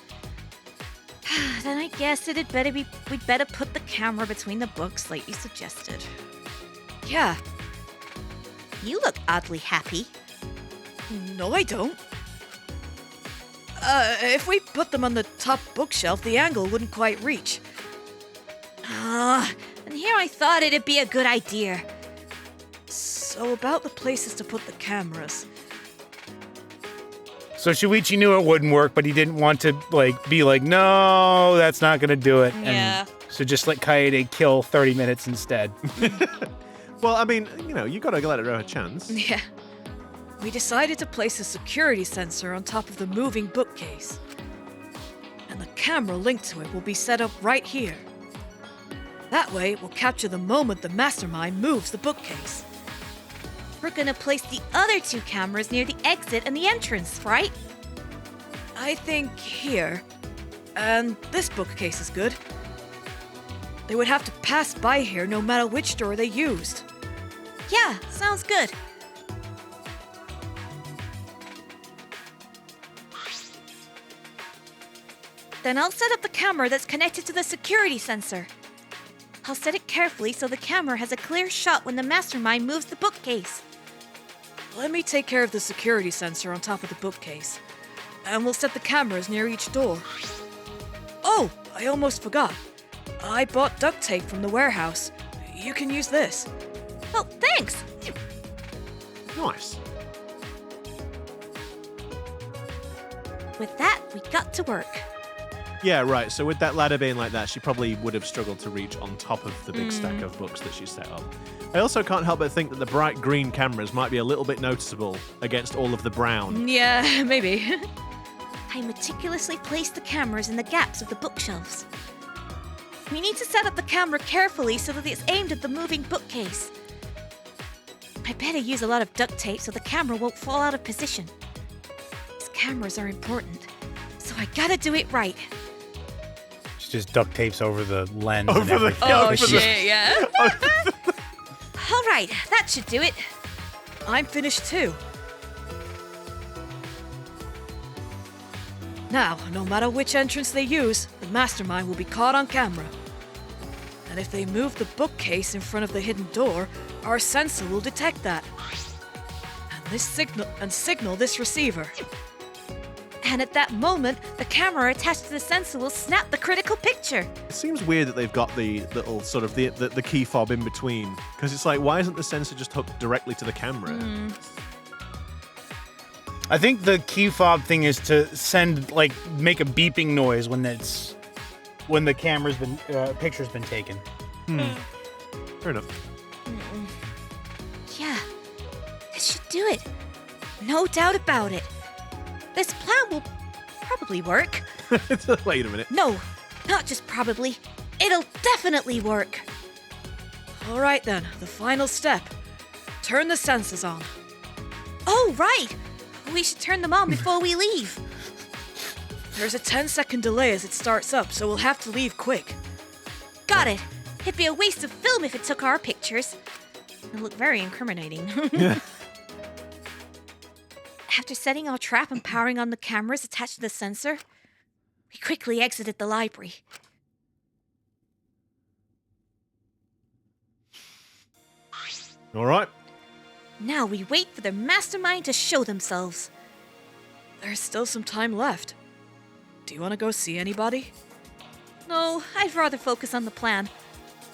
Then I guess we'd better put the camera between the books like you suggested. Yeah. You look oddly happy. No, I don't. If we put them on the top bookshelf, the angle wouldn't quite reach. And here I thought it'd be a good idea. So about the places to put the cameras. So Shuichi knew it wouldn't work, but he didn't want to be like, no, that's not gonna do it. Yeah. And so just let Kaede kill 30 minutes instead. Well, I mean, you gotta let her have a chance. Yeah. We decided to place a security sensor on top of the moving bookcase. And the camera linked to it will be set up right here. That way, it will capture the moment the mastermind moves the bookcase. We're gonna place the other 2 cameras near the exit and the entrance, right? I think here. And this bookcase is good. They would have to pass by here no matter which door they used. Yeah, sounds good. Then I'll set up the camera that's connected to the security sensor. I'll set it carefully so the camera has a clear shot when the mastermind moves the bookcase. Let me take care of the security sensor on top of the bookcase. And we'll set the cameras near each door. Oh, I almost forgot. I bought duct tape from the warehouse. You can use this. Oh, thanks! Nice. With that, we got to work. Yeah, right. So with that ladder being like that, she probably would have struggled to reach on top of the big stack of books that she set up. I also can't help but think that the bright green cameras might be a little bit noticeable against all of the brown. Yeah, maybe. I meticulously placed the cameras in the gaps of the bookshelves. We need to set up the camera carefully so that it's aimed at the moving bookcase. I better use a lot of duct tape so the camera won't fall out of position. These cameras are important, so I gotta do it right. She just duct tapes over the lens. Over and the- everything. Oh, Oh, shit, yeah. All right, that should do it. I'm finished too. Now, no matter which entrance they use, the mastermind will be caught on camera. And if they move the bookcase in front of the hidden door, our sensor will detect that. And signal this receiver. And at that moment, the camera attached to the sensor will snap the critical picture. It seems weird that they've got the little sort of the key fob in between, because it's like, why isn't the sensor just hooked directly to the camera? I think the key fob thing is to send, make a beeping noise when the camera's been, picture's been taken. Fair enough. Yeah, this should do it. No doubt about it. This plan will probably work. Wait a minute. No, not just probably. It'll definitely work. All right then, the final step. Turn the sensors on. Oh, right. We should turn them on before we leave. There's a 10-second delay as it starts up, so we'll have to leave quick. Got it. It'd be a waste of film if it took our pictures. It'll look very incriminating. After setting our trap and powering on the cameras attached to the sensor, we quickly exited the library. All right. Now we wait for the mastermind to show themselves. There's still some time left. Do you want to go see anybody? No, I'd rather focus on the plan.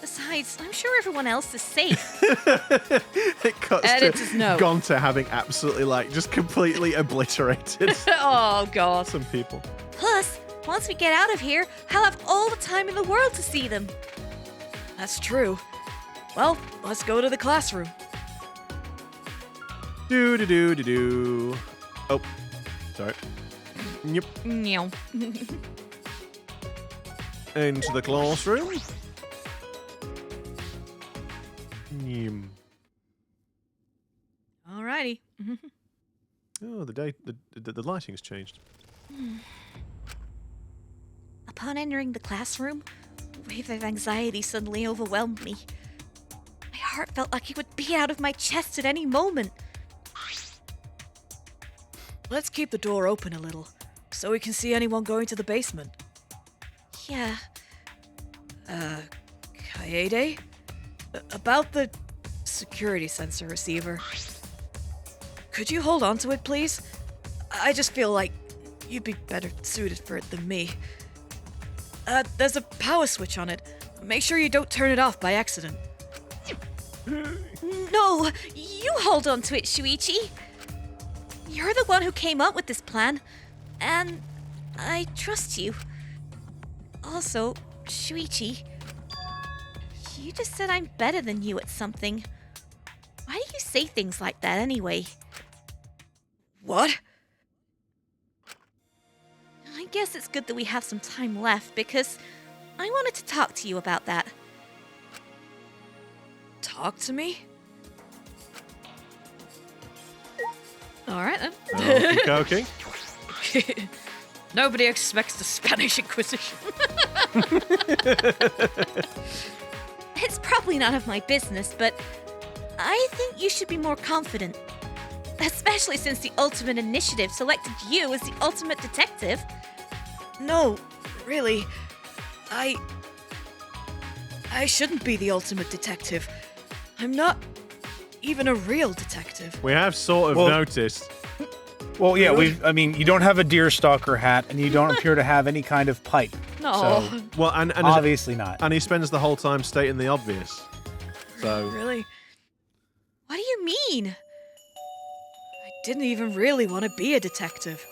Besides, I'm sure everyone else is safe. It cuts Edit to his note. Gonta having absolutely just completely obliterated Oh, God. some people. Plus, once we get out of here, I'll have all the time in the world to see them. That's true. Well, let's go to the classroom. Do. Oh, sorry. Yep. No. Into the classroom. Yum. Alrighty. Oh, the lighting's changed. Upon entering the classroom, a wave of anxiety suddenly overwhelmed me. My heart felt like it would beat out of my chest at any moment. Let's keep the door open a little, so we can see anyone going to the basement. Yeah, Kaede? About the security sensor receiver. Could you hold on to it, please? I just feel like you'd be better suited for it than me. There's a power switch on it. Make sure you don't turn it off by accident. no, you hold on to it, Shuichi. You're the one who came up with this plan, and I trust you. Also, Shuichi, you just said I'm better than you at something. Why do you say things like that anyway? What? I guess it's good that we have some time left because I wanted to talk to you about that. Talk to me? Alright then. Okay. Nobody expects the Spanish Inquisition. It's probably none of my business, but I think you should be more confident. Especially since the Ultimate Initiative selected you as the ultimate detective. No, really. I shouldn't be the ultimate detective. I'm not even a real detective. We have sort of Well- noticed. Well, yeah, you don't have a deerstalker hat, and you don't appear to have any kind of pipe. No. So, Well, and obviously not. and he spends the whole time stating the obvious. So Really? What do you mean? I didn't even really want to be a detective.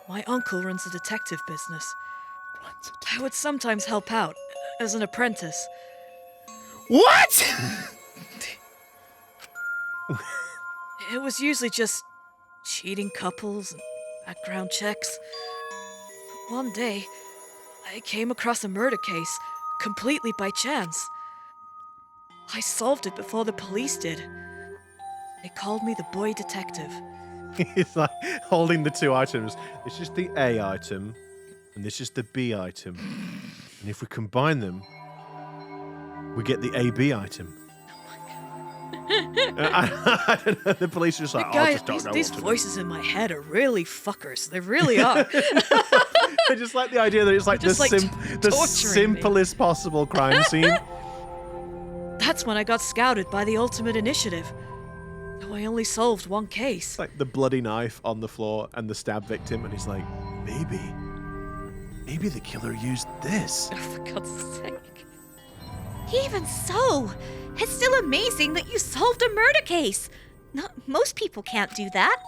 My uncle runs a detective business. I would sometimes help out as an apprentice. What? It was usually just cheating couples and background checks. But one day, I came across a murder case completely by chance. I solved it before the police did. They called me the boy detective. he's like holding the two items. This is the A item, and this is the B item. And if we combine them, we get the AB item. I don't know. The police are just like, I Guys, just don't know these what to voices in my head are really fuckers. They really are. do. I just like the idea that it's like They're just, the like, the torturing me. simplest possible crime scene. That's when I got scouted by the Ultimate Initiative. Though I only solved one case. It's like the bloody knife on the floor and the stab victim, and he's like, maybe the killer used this. Oh, for God's sake. Even so, it's still amazing that you solved a murder case. Not most people can't do that.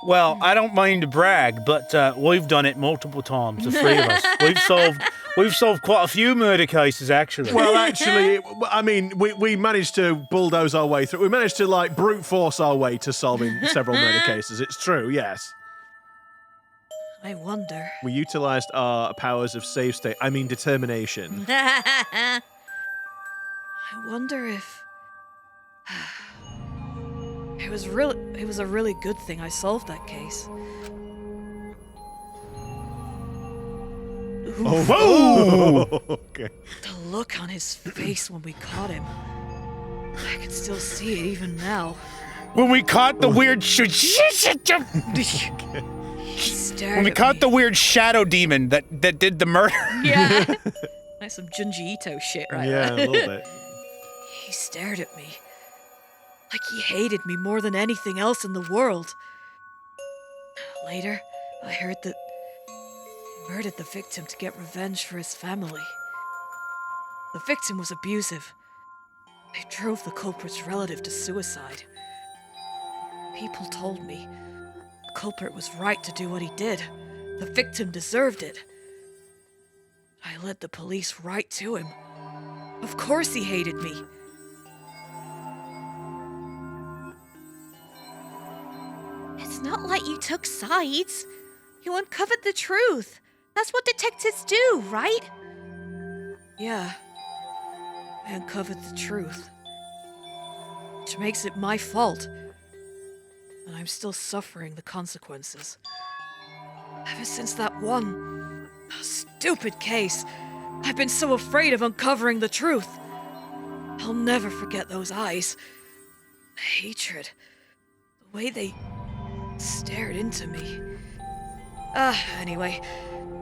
Well, I don't mind to brag, but we've done it multiple times, the three of us. We've solved quite a few murder cases, actually. Well, actually, I mean, we managed to bulldoze our way through. We managed to, like, brute force our way to solving several murder cases. It's true, yes. I wonder. We utilized our powers of save state, determination. I wonder if it was a really good thing I solved that case. Oh, okay. The look on his face when we caught him. I can still see it even now. When we caught the weird He stared when we at caught me. the weird shadow demon that did the murder. Yeah. That's some Junji Ito shit right Yeah, a there. little bit. He stared at me. Like he hated me more than anything else in the world. Later, I heard that he murdered the victim to get revenge for his family. The victim was abusive. They drove the culprit's relative to suicide. People told me the culprit was right to do what he did. The victim deserved it. I led the police right to him. Of course he hated me. It's not like you took sides. You uncovered the truth. That's what detectives do, right? Yeah. I uncovered the truth. Which makes it my fault. And I'm still suffering the consequences. Ever since that one stupid case, I've been so afraid of uncovering the truth. I'll never forget those eyes. The hatred. The way they stared into me. Anyway,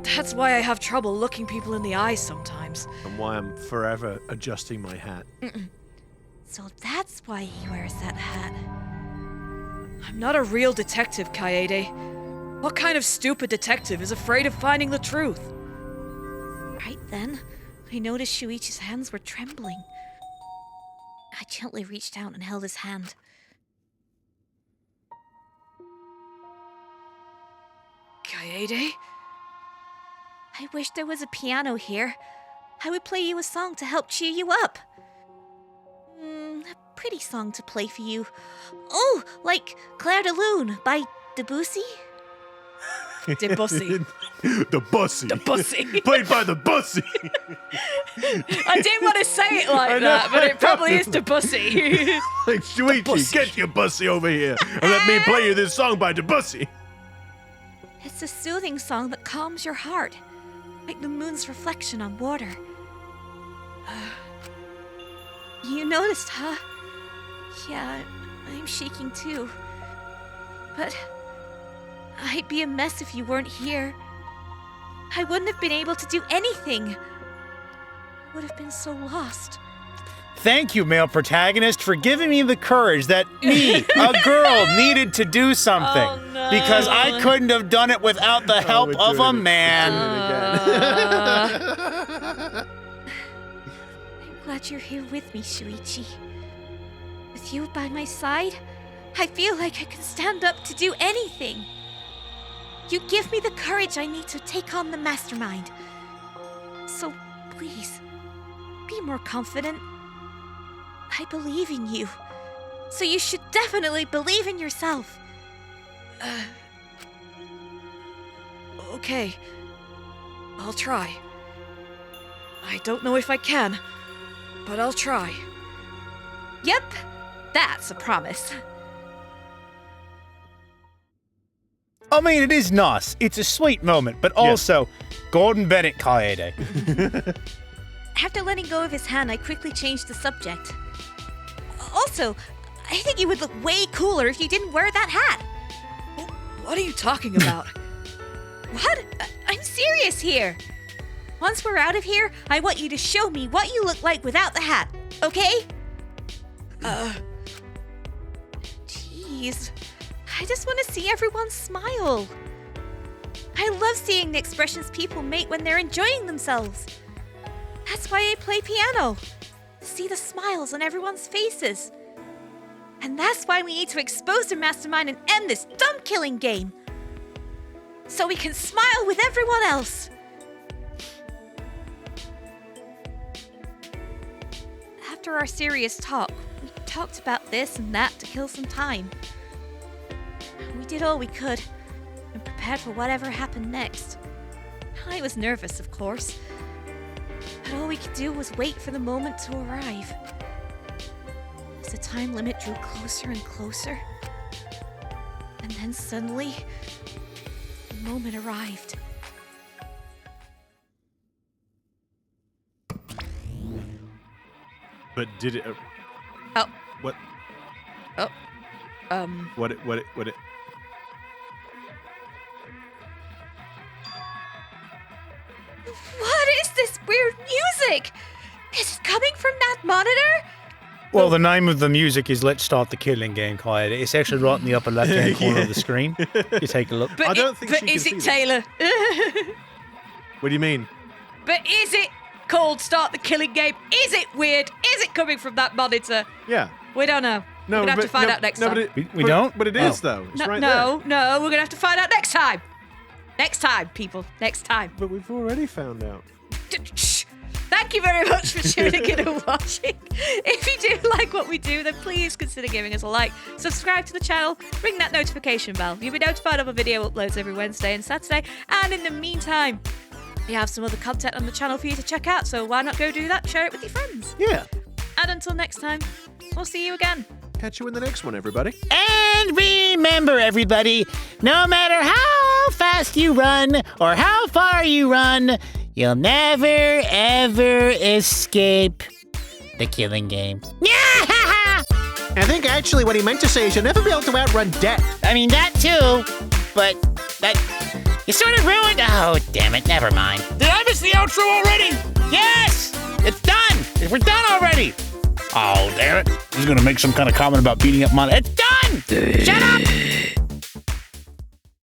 that's why I have trouble looking people in the eyes sometimes. And why I'm forever adjusting my hat. So that's why he wears that hat. I'm not a real detective, Kaede. What kind of stupid detective is afraid of finding the truth? Right then, I noticed Shuichi's hands were trembling. I gently reached out and held his hand. Kaede? I wish there was a piano here. I would play you a song to help cheer you up. pretty song to play for you. Oh, like Claire de Lune by Debussy? Debussy. The Bussy. The Bussy. Played by the Bussy. I didn't want to say it like that, but it probably is Debussy. Like, Shuichi, get your Bussy over here and let me play you this song by Debussy. It's a soothing song that calms your heart, like the moon's reflection on water. You noticed, huh? Yeah, I'm shaking too. But I'd be a mess if you weren't here. I wouldn't have been able to do anything. I would have been so lost. Thank you, male protagonist, for giving me the courage that me, a girl, needed to do something. Oh, no. Because I couldn't have done it without the help we're of a doing it. man. I'm glad you're here with me, Shuichi. With you by my side, I feel like I can stand up to do anything. You give me the courage I need to take on the mastermind. So please, be more confident. I believe in you. So you should definitely believe in yourself. Okay. I'll try. I don't know if I can, but I'll try. Yep, that's a promise. I mean, it is nice. It's a sweet moment, but also, Gordon Bennett, Kaede. After letting go of his hand, I quickly changed the subject. Also, I think you would look way cooler if you didn't wear that hat. What are you talking about? What? I'm serious here. Once we're out of here, I want you to show me what you look like without the hat, okay? Jeez. I just want to see everyone smile. I love seeing the expressions people make when they're enjoying themselves. That's why I play piano. To see the smiles on everyone's faces. And that's why we need to expose the mastermind and end this dumb killing game. So we can smile with everyone else. After our serious talk, we talked about this and that to kill some time. We did all we could and prepared for whatever happened next. I was nervous, of course, but all we could do was wait for the moment to arrive. As the time limit drew closer and closer, and then suddenly, the moment arrived. But did it? Oh. What? Oh. What it? What is this weird music? Is it coming from that monitor? Well, the name of the music is Let's Start the Killing Game, Kaede. It's actually right in the upper left-hand corner of the screen. You take a look. But I don't think she is can it see Taylor? What do you mean? But is it called Start the Killing Game? Is it weird? Is it coming from that monitor? Yeah. We don't know. No, we're gonna have but- to find no, out next no, time. But We don't? But it is though. It's no, right no, there. no, we're gonna have to find out next time. Next time, people. Next time. But we've already found out. Shh. Thank you very much for tuning in and watching. If you do like what we do, then please consider giving us a like. Subscribe to the channel, ring that notification bell. You'll be notified of our video uploads every Wednesday and Saturday. And in the meantime, we have some other content on the channel for you to check out, so why not go do that? Share it with your friends. Yeah. And until next time, we'll see you again. Catch you in the next one, everybody. And remember, everybody, no matter how fast you run or how far you run, you'll never, ever escape the killing game. I think actually what he meant to say is you'll never be able to outrun death. I mean, that too, but that... You sort of ruined... Oh, damn it, never mind. Did I miss the outro already? Yes! It's done! We're done already! Oh, damn it. I was going to make some kind of comment about beating up Mon. It's done! Shut up!